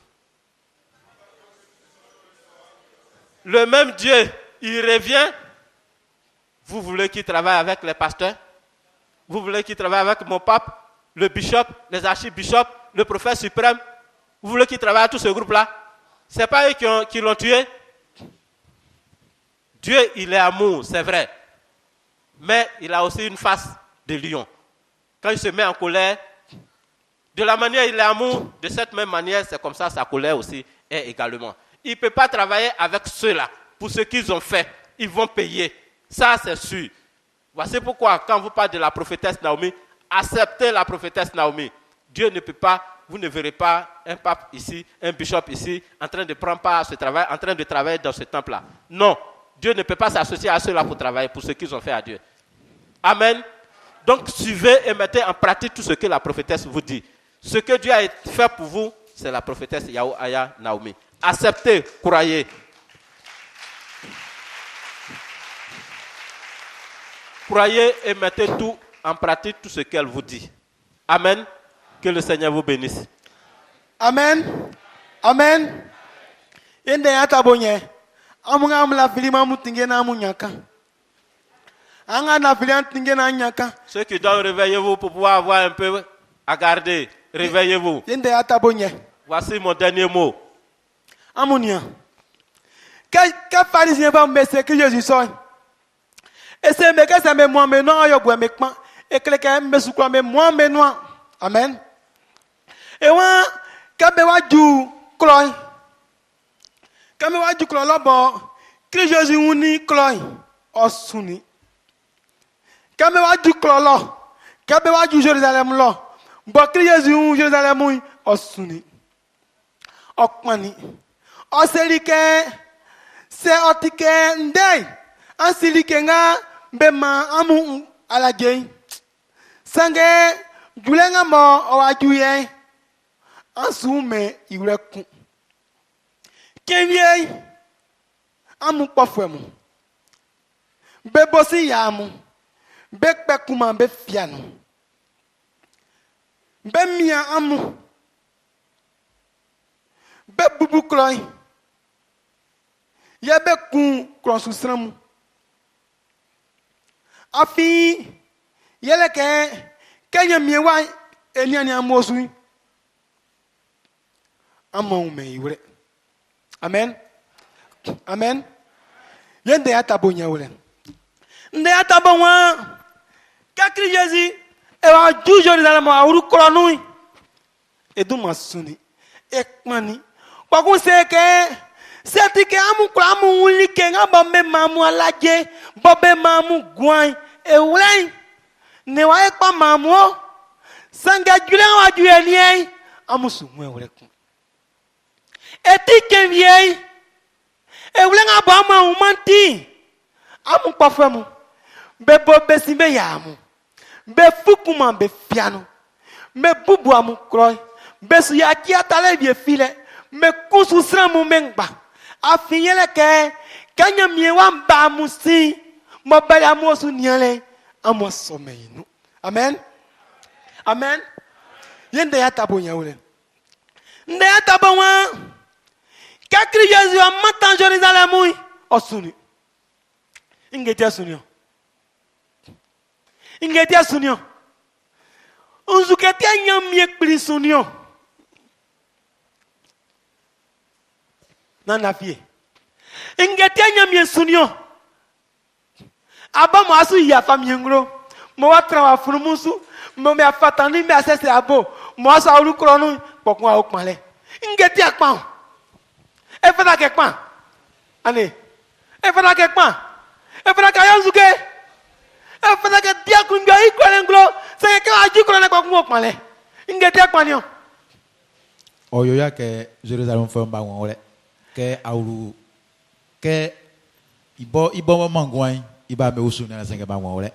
Speaker 4: Le même Dieu, il revient. Vous voulez qu'il travaille avec les pasteurs? Vous voulez qu'il travaille avec mon pape, le bishop, les archibishops, le prophète suprême? Vous voulez qu'il travaille avec tout ce groupe-là? Ce n'est pas eux qui l'ont tué. Dieu, il est amour, c'est vrai. Mais il a aussi une face de lion. Quand il se met en colère, de la manière il est amour, de cette même manière, c'est comme ça sa colère aussi est également. Il ne peut pas travailler avec ceux-là. Pour ce qu'ils ont fait, ils vont payer. Ça, c'est sûr. Voici pourquoi, quand vous parlez de la prophétesse Naomi, acceptez la prophétesse Naomi. Dieu ne peut pas, vous ne verrez pas un pape ici, un bishop ici, en train de prendre part à ce travail, en train de travailler dans ce temple-là. Non, Dieu ne peut pas s'associer à ceux-là pour travailler, pour ce qu'ils ont fait à Dieu. Amen. Donc, suivez et mettez en pratique tout ce que la prophétesse vous dit. Ce que Dieu a fait pour vous, c'est la prophétesse Aya Naomi. Acceptez, croyez. Croyez et mettez tout en pratique, tout ce qu'elle vous dit. Amen. Que le Seigneur vous bénisse.
Speaker 7: Amen. Amen. Yende yatabonye. Amunga amla filima mutinge na amunyaka. Anga na filan tinge na nyaka.
Speaker 4: Ceux qui doivent réveillez-vous pour pouvoir avoir un peu à garder. Réveillez-vous.
Speaker 7: Yende yatabonye.
Speaker 4: Voici mon dernier mot.
Speaker 7: Amunia. Quand pharisien va me c'est que Jésus sort. Et c'est me que ça me moi maintenant yo bois mekma et que le me sou quoi me moi maintenant. Amen. Et wa quand me wa ju cloy. Quand me wa ju cloy là bon, que Jésus uni cloy osuni. Quand me wa ju cloy là, quand me wa ju Jérusalem là, bon que Jésus Jérusalem ui osuni. Okmani. Oselike se otike ndey. Ansilike nga bema amu alagei. Sange julenga mo owajuye. Ansume ireku. Kenye amu pofwemu. Bebosi yamu. Bekpe kuma be fianu. Be mia amu. Be bubu kloy. Ya be kun klonsusramu. Afi yele ke kenya miewa eniani amosu. Amaume iwre. Amen. Amen. Yende atabonya wole. Nde atabonwa kakri Jésus e wa jujo ni mo awru kronu. Edu masuni. Ekmani. Kwa kunse ke seti ke amu kramu wuli ke ngaba me mamu alaje, bobe mamu gwan e wlen. Ne wa ekpa mamu o. Sanga jule wa juye ni amusu mwe wole kun. Eti ke vie e wlen aba ma umanti. Amu pafemu. Be bobe simbe yamu. Be fukuma be fiano. Me bubu amu kroy. Be su ya kia tale vie file. Me kusu sramu mengba. Afinyele ke kanya miewa mba musi. Mobile amosu niele. Amoso meinu. Amen. Amen. Yende ya tabo nyawule. Nde ya tabo wa. Kakri Jésus a matan Jérusalem osuni. Ingetia sunio. Ingetia sunio. Unzuketia nyamie kpli sunio. Nana fie. Ingetia nyamie sunio. Aba mo asu ya famille ngro. Mo watra wa furumusu. Mo me afatani me asese abo. Mo asu awru kronu pokun a okpale. Ingetia kpan. E fada ke kpan. Ane. E fada ke kpan. E fada ka yanzuke. E fada ke dia kunga ikwele nglo. Se ke aju krona pokun okpale. Ingetia kpan yo.
Speaker 2: Oyo ya ke Jérusalem fo mba won ole. Ke awru ke ibo mangwan iba me usu na senga ba won ole.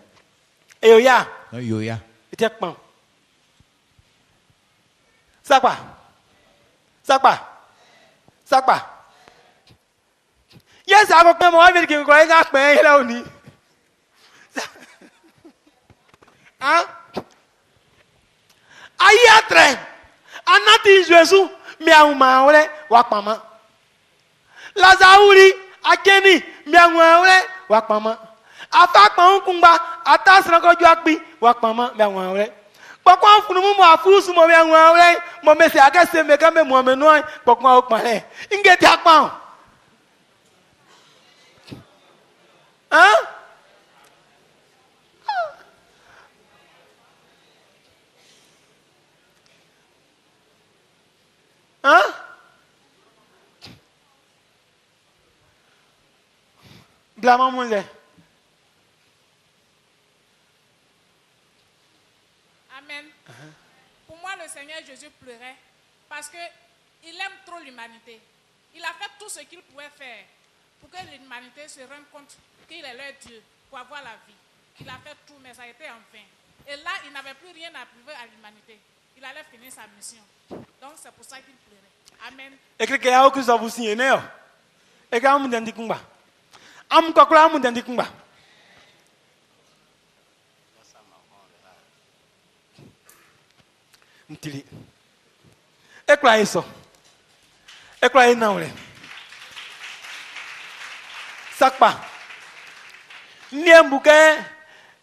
Speaker 7: Eyo ya.
Speaker 2: No yo ya.
Speaker 7: Itia kpan. Sakpa. Sakpa. Sakpa. Yes, I go come on with you going up my hello. Hein? Ayatre. Anati Jésus, miauma ole wakpama. Lazauri akeni miauma ole wakpama. Afakpa unkumba atasra ko juakbi wakpama miauma ole. Pokwa funu mo afusu mo miauma ole mo mesi akase meka me mo menoi pokwa okpale. Ingeti akpa. Hein? Hein? Blâme mon lait.
Speaker 6: Amen. Pour moi, le Seigneur Jésus pleurait parce qu'il aime trop l'humanité. Il a fait tout ce qu'il pouvait faire pour que l'humanité se rende compte qu'il est leur Dieu pour avoir la vie. Il a fait tout, mais ça a été en vain. Et là, il n'avait plus rien à prouver à l'humanité. Il allait finir sa mission. Donc, c'est pour ça qu'il pleurait. Amen.
Speaker 7: Et que ya oku savu si eneo. E ka amu dendi kumba. Amu kokla amu dendi kumba. Ntili. E kwa eso. E kwa ina ule. Sakpa. Niembuke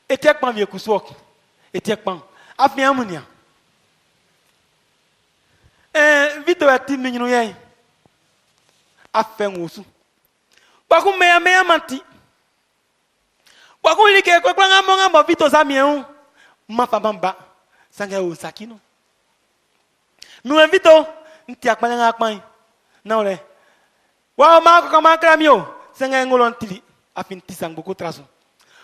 Speaker 7: etekpan vie kuswok. Etekpan. Afi amunia. Vito ya timi nyinu yai. Afen wosu. Baku meya manti. Baku like kwa ngamo vito za mieu. Mafabamba. Sanga usakino. Nuwe vito nti akpanya ngakpan. Na ole. Wa ma ko kama kramio. Sanga ngolon tili. Afin tisang buku traso.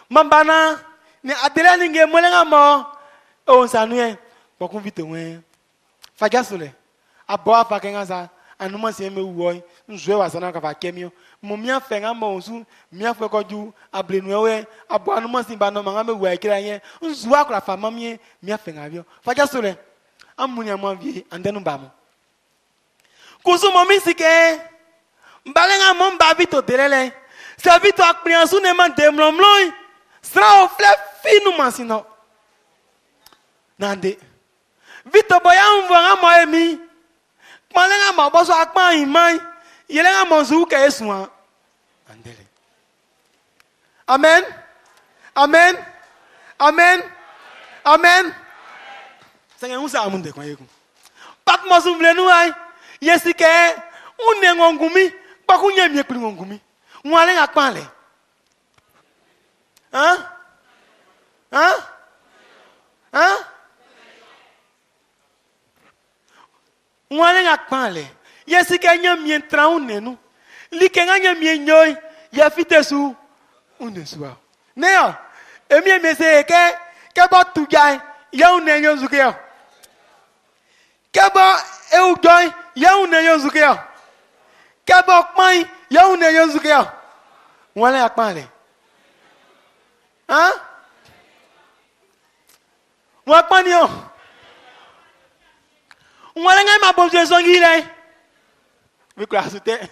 Speaker 7: Mambana ni adela ninge molenga mo. O sanuye. Baku vito we. Fagasole. Abo afa kenga za anuma se me wuoi nzwe wasana ka fa kemio mo mia fenga mo nsu mia fe koju ablenu we abo anuma sin ba no manga me wuai kira yen nzu akra fa mamie mia fenga bio fa ja sole amuni amavie andenu ba mo Kusumo misike. Balenga mon babito delele. Servito akpriansu ne man demlomloi. Sra ofle finu masino. Nande. Vito boya mvanga moemi. Balenga maboso akpa imai. Yelenga monzu ke eswa. Andele. Amen. Amen. Amen. Amen. Sanga unsa amunde kwa yeku. Pat mosumble nu ai. Yesike unengongumi. Pakunya miekuli ngongumi. Mwale ngakpale. Hein? Hein? Hein? Mwale ngakpale. Yesike nyamien traunenu. Likenga nyamien nyoy. Yafitesu. Unesua. Neo. Emie mese kebo tugay. Ya unenyo zukeo. Kebo eudoy. Ya unenyo zukeo. Kebo kmai. Ya unenyo zukeo. Mwale ngakpale. Hein? Wakpanio. Mwale ngai mabobje zongile. Vikla sute.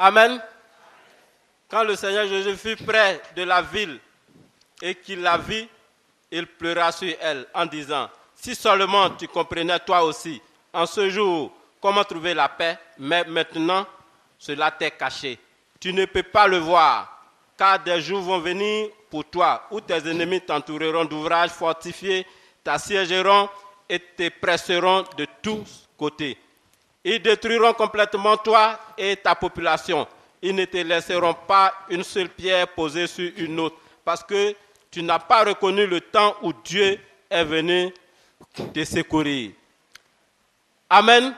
Speaker 4: Amen. Quand le Seigneur Jésus fut près de la ville et qu'il la vit, il pleura sur elle en disant, si seulement tu comprenais toi aussi, en ce jour, comment trouver la paix, mais maintenant, cela t'est caché. Tu ne peux pas le voir, car des jours vont venir pour toi, où tes ennemis t'entoureront d'ouvrages fortifiés, t'assiégeront et te presseront de tous côtés. Ils détruiront complètement toi et ta population. Ils ne te laisseront pas une seule pierre posée sur une autre, parce que tu n'as pas reconnu le temps où Dieu est venu te secourir. Amen.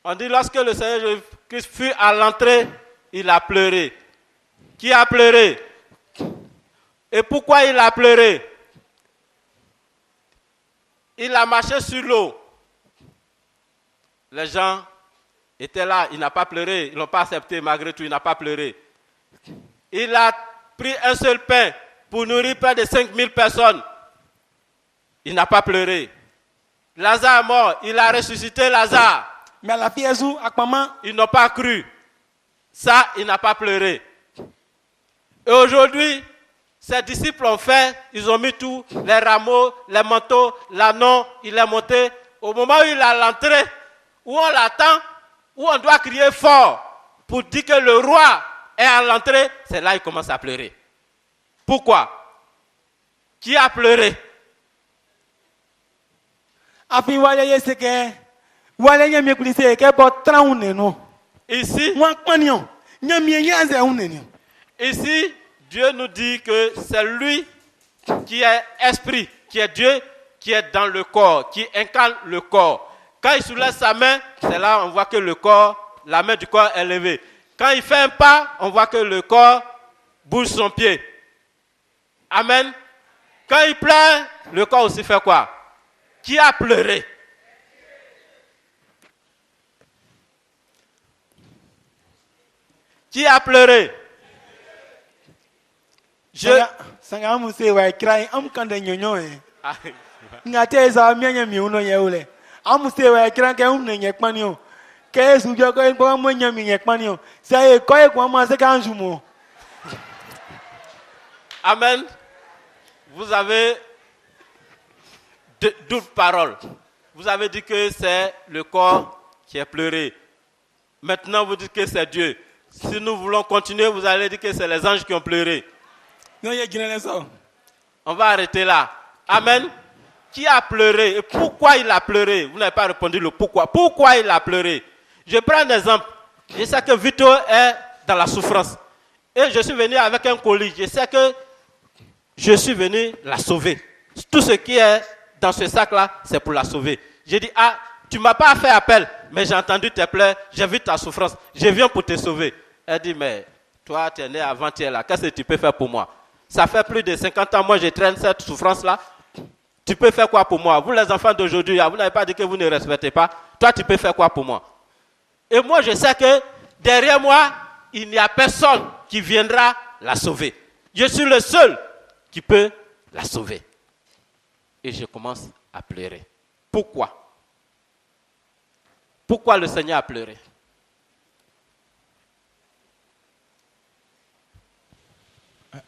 Speaker 4: On dit lorsque le Seigneur Jésus-Christ fut à l'entrée, il a pleuré. Qui a pleuré? Et pourquoi il a pleuré? Il a marché sur l'eau. Les gens étaient là, il n'a pas pleuré, ils ne l'ont pas accepté, malgré tout, il n'a pas pleuré. Il a pris un seul pain pour nourrir près de 5000 personnes. Il n'a pas pleuré. Lazare est mort, il a ressuscité Lazare.
Speaker 7: Mais la fille Ezou,
Speaker 4: ils n'ont pas cru. Ça, il n'a pas pleuré. Et aujourd'hui, ses disciples ont fait, ils ont mis tout, les rameaux, les manteaux, l'anneau, il est monté. Au moment où il est à l'entrée, où on l'attend, où on doit crier fort pour dire que le roi est à l'entrée, c'est là qu'il commence à pleurer. Pourquoi? Qui a pleuré? Ici, Dieu nous dit que c'est lui qui est esprit, qui est Dieu, qui est dans le corps, qui incarne le corps. Quand il soulève sa main, c'est là on voit que le corps, la main du corps est levée. Quand il fait un pas, on voit que le corps bouge son pied. Amen. Quand il pleure, le corps aussi fait quoi? Qui a pleuré? Qui a pleuré? Amen. Vous avez d'autres paroles. Vous avez dit que c'est le corps qui a pleuré. Maintenant, vous dites que c'est Dieu. Si nous voulons continuer, vous allez dire que c'est les anges qui ont pleuré. On va arrêter là. Amen. Qui a pleuré et pourquoi il a pleuré? Vous n'avez pas répondu le pourquoi. Pourquoi il a pleuré? Je prends un exemple. Je sais que Vito est dans la souffrance. Et je suis venu avec un colis. Je sais que je suis venu la sauver. Tout ce qui est dans ce sac-là, c'est pour la sauver. J'ai dit, ah, tu ne m'as pas fait appel, mais j'ai entendu tes pleurs, j'ai vu ta souffrance, je viens pour te sauver. Elle dit, mais toi, tu es né avant-hier là, qu'est-ce que tu peux faire pour moi? Ça fait plus de 50 ans, moi je traîne cette souffrance-là. Tu peux faire quoi pour moi? Vous les enfants d'aujourd'hui, vous n'avez pas dit que vous ne respectez pas. Toi, tu peux faire quoi pour moi? Et moi, je sais que derrière moi, il n'y a personne qui viendra la sauver. Je suis le seul qui peut la sauver. Et je commence à pleurer. Pourquoi? Pourquoi le Seigneur a pleuré?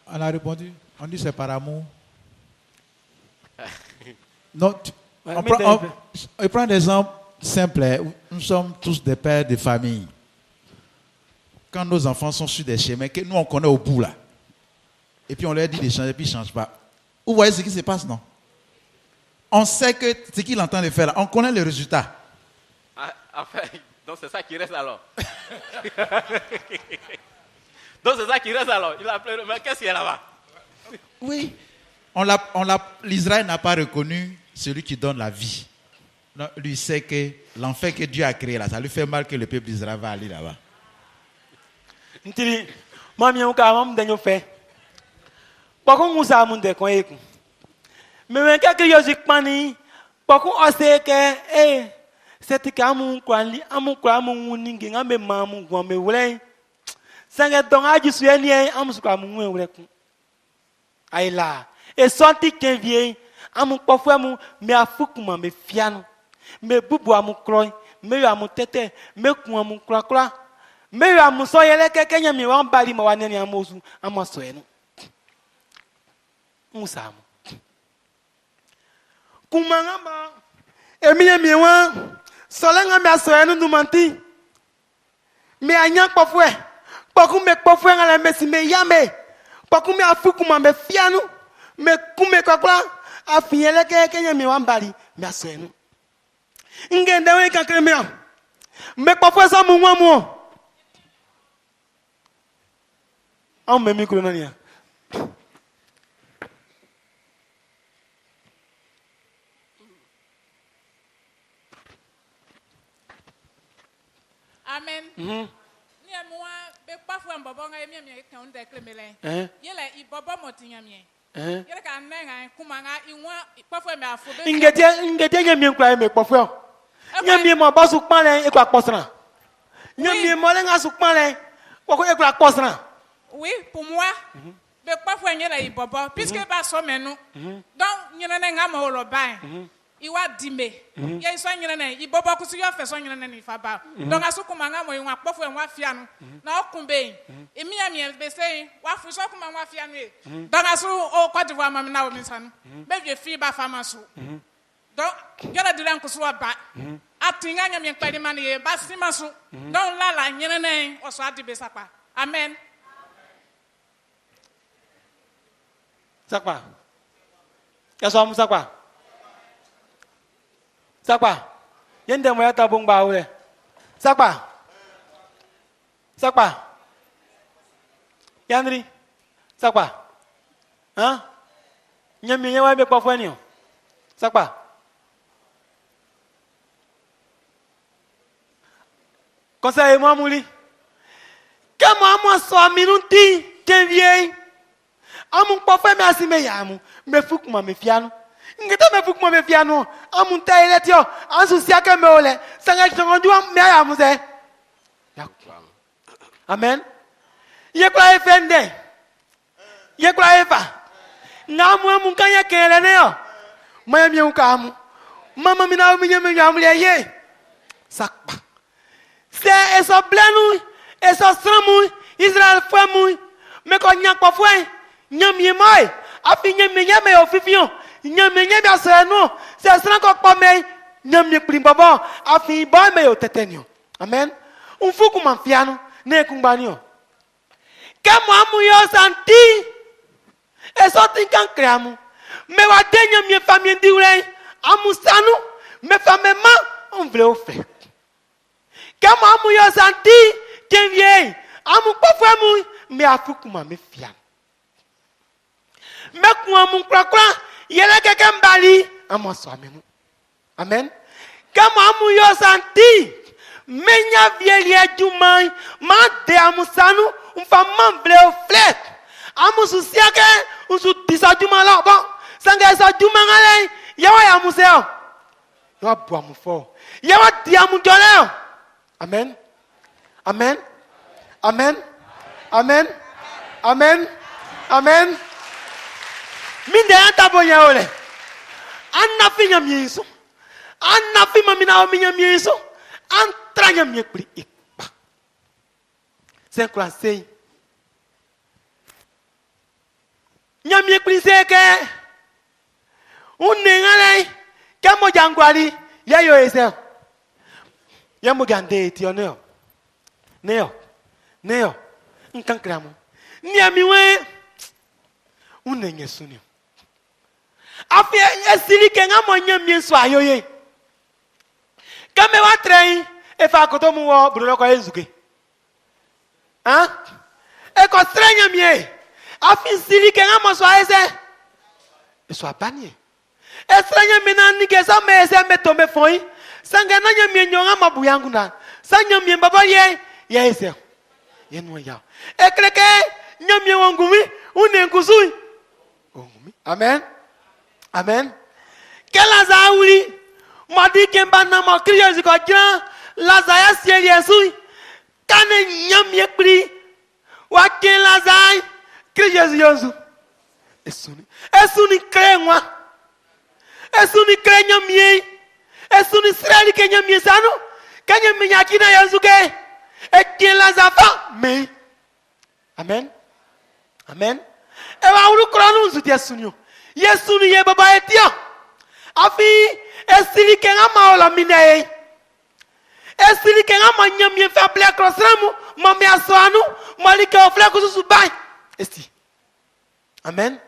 Speaker 2: On a répondu, on dit c'est par amour. Non, on prend un exemple simple. Nous sommes tous des pères de famille. Quand nos enfants sont sur des chemins que nous on connaît au bout là, et puis on leur dit de changer, puis ils ne changent pas. Vous voyez ce qui se passe, non? On sait que ce qu'il entend de faire là, on connaît le résultat.
Speaker 4: Enfin, donc c'est ça qui reste alors. Donc c'est ça qui reste alors. Il a pleuré, mais qu'est-ce qu'il y a là-bas?
Speaker 2: Oui. L'Israël n'a pas reconnu celui qui donne la vie. Non, lui sait que l'enfer que Dieu a créé là, ça lui fait mal que le peuple d'Israël va aller là-bas.
Speaker 3: Cette camu kwali amu kwa mu ningi ngambe mamu ngome wule sanga donga ji sueni amu kwa mu wule ku aila e sonti ke vie amu kpofu amu me afukuma me fianu me bubu amu kroi me amu tete me ku amu kra me amu so yele keke nya mi wan bali ma waneni amozu amaso enu musamu kumanga emiye mi wan Solenga me asoyanu numanti. Me anya kpofwe. Poku me kpofwe ngala me si me yame. Poku me afukuma me fianu. Me kume kakla. Afinyele kenya me wambali. Me asoyanu. Ngende we kakle me. Me kpofwe sa mu nwamu. Am me mikro nania.
Speaker 6: Amen. Ni moi be parfois mbabo nga yemi mi kan de klemele. Yele I bobo motinya mi. Yele kan nenga kumanga inwa parfois me afobe.
Speaker 3: Ngete nyemi nkwa me parfois. Nyemi mo basu panle e kwa posran. Nyemi mo le nga su panle ko e kwa posran.
Speaker 6: Oui, pour moi, be parfois nyela I bobo puisque ba so menu. Donc nyena nga mo lo ban. Iwa dime ya iso nyene I bobo kusu yo feso nyene ni faba donc aso kumanga mo ywa kpofo enwa fia no na okumbe emi amie be sei wa fuso kumanga fia no donc aso o kwadivo amam na o misanu be vie fi ba fama so donc yala diran kusu ba atinga nyame kpadi man ye ba sima so donc la nyene o so adibe sapa amen
Speaker 3: sakpa ya so musakpa Sakpa, yende mo yata bong ba ule. Sakpa. Sakpa. Yanri. Sakpa. Hein? Nyami nyewa be kwa fweni. Sakpa. Conseil moi mouli. Kama mo so minuti kenvie. Amu kwa fwe me asime yamu. Me fukuma me fianu. Ngeta me fukuma me fianu amunta ile tio ansu siaka me ole sanga chonjua me aya muze amen ye kwa efende ye kwa efa ngamu amunkanya kele neo maya mi unkamu mama mina mi nyame nyamu ye sakpa se eso blenu eso stramu Israel famu me ko nyakpo fwe nyamie mai afi nyame ofifion nyame aseno se asena ko pame nyame primbaba afi ba me o tetenio amen unfuku manfiano ne kunbanio kama amu yo santi
Speaker 7: Et sorti quand créamu. Mais wa denya mi famille diwle amusanu me famema on vle au fait. Comme amu yo santi ken vie amu pofo amu me afukuma me fiam. Me ku amu kwakwa yele keke mbali amu so amemu. Amen. Comme amu yo santi menya vie lia jumai ma de amusanu on fama vle au fait. Amu susiake usu disajuma la bon. Sanga sa juma ngale yawa ya museo yawa bua mufo yawa dia mujoleo. Amen. Amen. Amen. Amen. Amen. Amen. Minde anta bonya ole anna finya mieso anna fima mina o minya mieso antranya miekpri ikpa c'est quoi c'est nyamie kpri seke unengale kamo jangwali ya yo ese ya mo gande ti oneo neo nkankramo ni amiwe unenye suni afi esili ke ngamo nyamie so ayoye kame wa train e fa ko to mu wo bro ko ezuke e ko strenya mie afi sili ke ngamo so aese e so abanie estranya menani ke sa me se me tombe foi sanga na nya mi nyonga mabu yangu na sanya mi baba ye ese ye no ya ekreke nya mi wangumi une nkusui ngumi. Amen. Amen. Kela zauli madi kemba na makriya ziko kira lazaya sie yesu kane nya mi ekri wa ke lazai kriya yesu esuni krengwa esuni krenya mie esuni srali kenya mie sano kenya minyakina yanzuke ekela zafa me. Amen. Amen. Ewa uru kranu nzuti esunyo yesuni ye baba etia afi esili kenga maola minae esili kenga manya mie fa ple krosramu mami aswanu malika ofle kususu bai esti. Amen.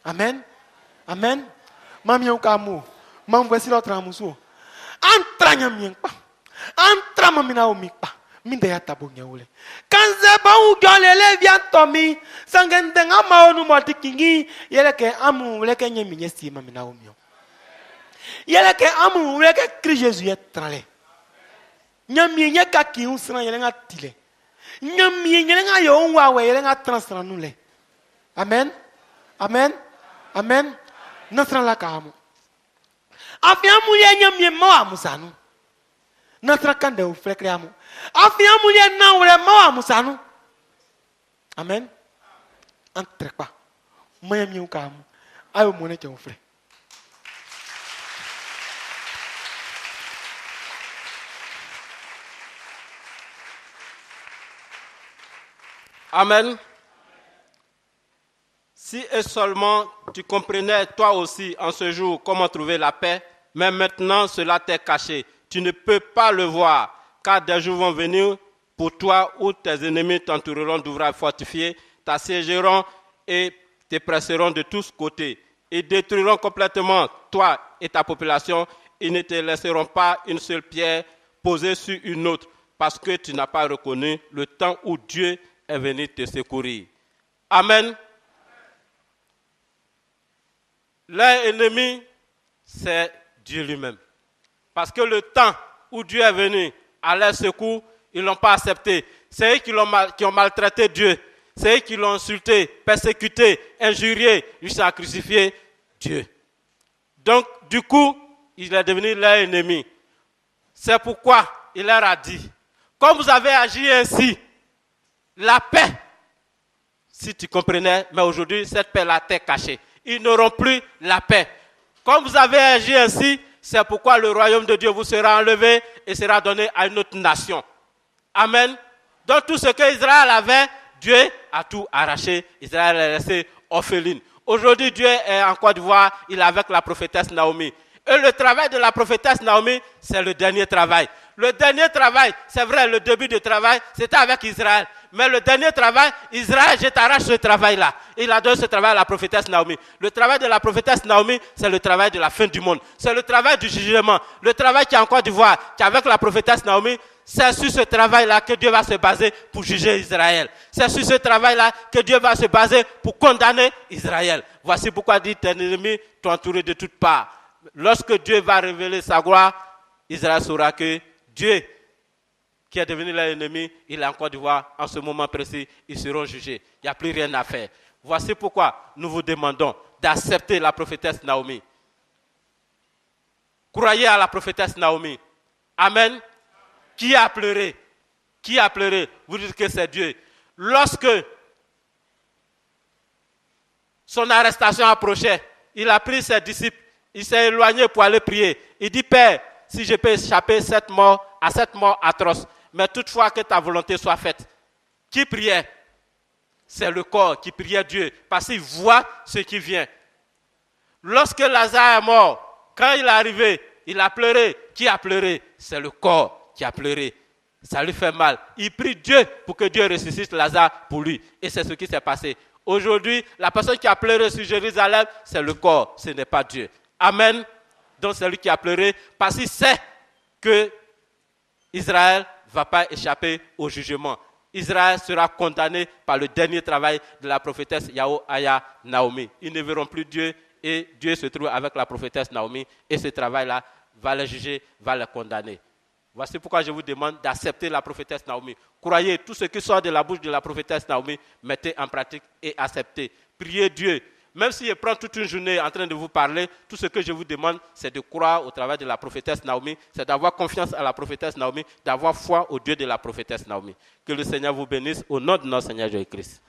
Speaker 7: Amen. Amen. Mami ukamu mam voici l'autre amuso antranya mienpa antra mamina omikpa minde ya tabonya ule kanze ba u golele via tomi sangende ngama onu motikingi yeleke amu leke nyeminye si mamina omio yeleke amu leke Christ Jésus etrale nyamie ka ki usra yelenga tile nyamie yelenga yo wa we yelenga transra nule. Amen. Amen. Amen. Nasra la kamu afiamu ye nyamie mawa musanu nasra kande u frekreamu afiamu ye na ure mawa musanu. Amen. Antrepa moya mi ukamu ayo mone che ufre.
Speaker 4: Amen. Si et seulement tu comprenais toi aussi en ce jour comment trouver la paix, mais maintenant cela t'est caché. Tu ne peux pas le voir, car des jours vont venir pour toi où tes ennemis t'entoureront d'ouvrages fortifiés, t'assiégeront et te presseront de tous côtés. Ils détruiront complètement toi et ta population. Ils ne te laisseront pas une seule pierre posée sur une autre, parce que tu n'as pas reconnu le temps où Dieu est venu te secourir. Amen. Leur ennemi, c'est Dieu lui-même. Parce que le temps où Dieu est venu à leur secours, ils ne l'ont pas accepté. C'est eux qui ont maltraité Dieu. C'est eux qui l'ont insulté, persécuté, injurié, jusqu'à crucifier Dieu. Donc, du coup, il est devenu leur ennemi. C'est pourquoi il leur a dit, comme vous avez agi ainsi, la paix, si tu comprenais, mais aujourd'hui, cette paix-là t'est cachée. Ils n'auront plus la paix. Comme vous avez agi ainsi, c'est pourquoi le royaume de Dieu vous sera enlevé et sera donné à une autre nation. Amen. Donc tout ce que Israël avait, Dieu a tout arraché. Israël est resté orpheline. Aujourd'hui, Dieu est en Côte d'Ivoire, il est avec la prophétesse Naomi. Et le travail de la prophétesse Naomi, c'est le dernier travail. Le dernier travail, c'est vrai, le début du travail, c'était avec Israël. Mais le dernier travail, Israël, je t'arrache ce travail-là. Il a donné ce travail à la prophétesse Naomi. Le travail de la prophétesse Naomi, c'est le travail de la fin du monde. C'est le travail du jugement. Le travail qui est en Côte d'Ivoire, qui est avec la prophétesse Naomi, c'est sur ce travail-là que Dieu va se baser pour juger Israël. C'est sur ce travail-là que Dieu va se baser pour condamner Israël. Voici pourquoi dit tes ennemis t'ont entouré de toutes parts. Lorsque Dieu va révéler sa gloire, Israël saura que Dieu, qui est devenu leur ennemi, il est en Côte d'Ivoire, en ce moment précis, ils seront jugés. Il n'y a plus rien à faire. Voici pourquoi nous vous demandons d'accepter la prophétesse Naomi. Croyez à la prophétesse Naomi. Amen. Qui a pleuré? Qui a pleuré? Vous dites que c'est Dieu. Lorsque son arrestation approchait, il a pris ses disciples, il s'est éloigné pour aller prier. Il dit, Père, si je peux échapper à cette mort atroce, mais toutefois que ta volonté soit faite. Qui priait? C'est le corps qui priait Dieu, parce qu'il voit ce qui vient. Lorsque Lazare est mort, quand il est arrivé, il a pleuré. Qui a pleuré? C'est le corps qui a pleuré. Ça lui fait mal. Il prie Dieu pour que Dieu ressuscite Lazare pour lui. Et c'est ce qui s'est passé. Aujourd'hui, la personne qui a pleuré sur Jérusalem, c'est le corps, ce n'est pas Dieu. Amen. Donc c'est lui qui a pleuré parce qu'il sait que Israël ne va pas échapper au jugement. Israël sera condamné par le dernier travail de la prophétesse Yahoaya Naomi. Ils ne verront plus Dieu et Dieu se trouve avec la prophétesse Naomi et ce travail-là va les juger, va les condamner. Voici pourquoi je vous demande d'accepter la prophétesse Naomi. Croyez tout ce qui sort de la bouche de la prophétesse Naomi, mettez en pratique et acceptez. Priez Dieu. Même si je prends toute une journée en train de vous parler, tout ce que je vous demande, c'est de croire au travail de la prophétesse Naomi, c'est d'avoir confiance à la prophétesse Naomi, d'avoir foi au Dieu de la prophétesse Naomi. Que le Seigneur vous bénisse au nom de notre Seigneur Jésus-Christ.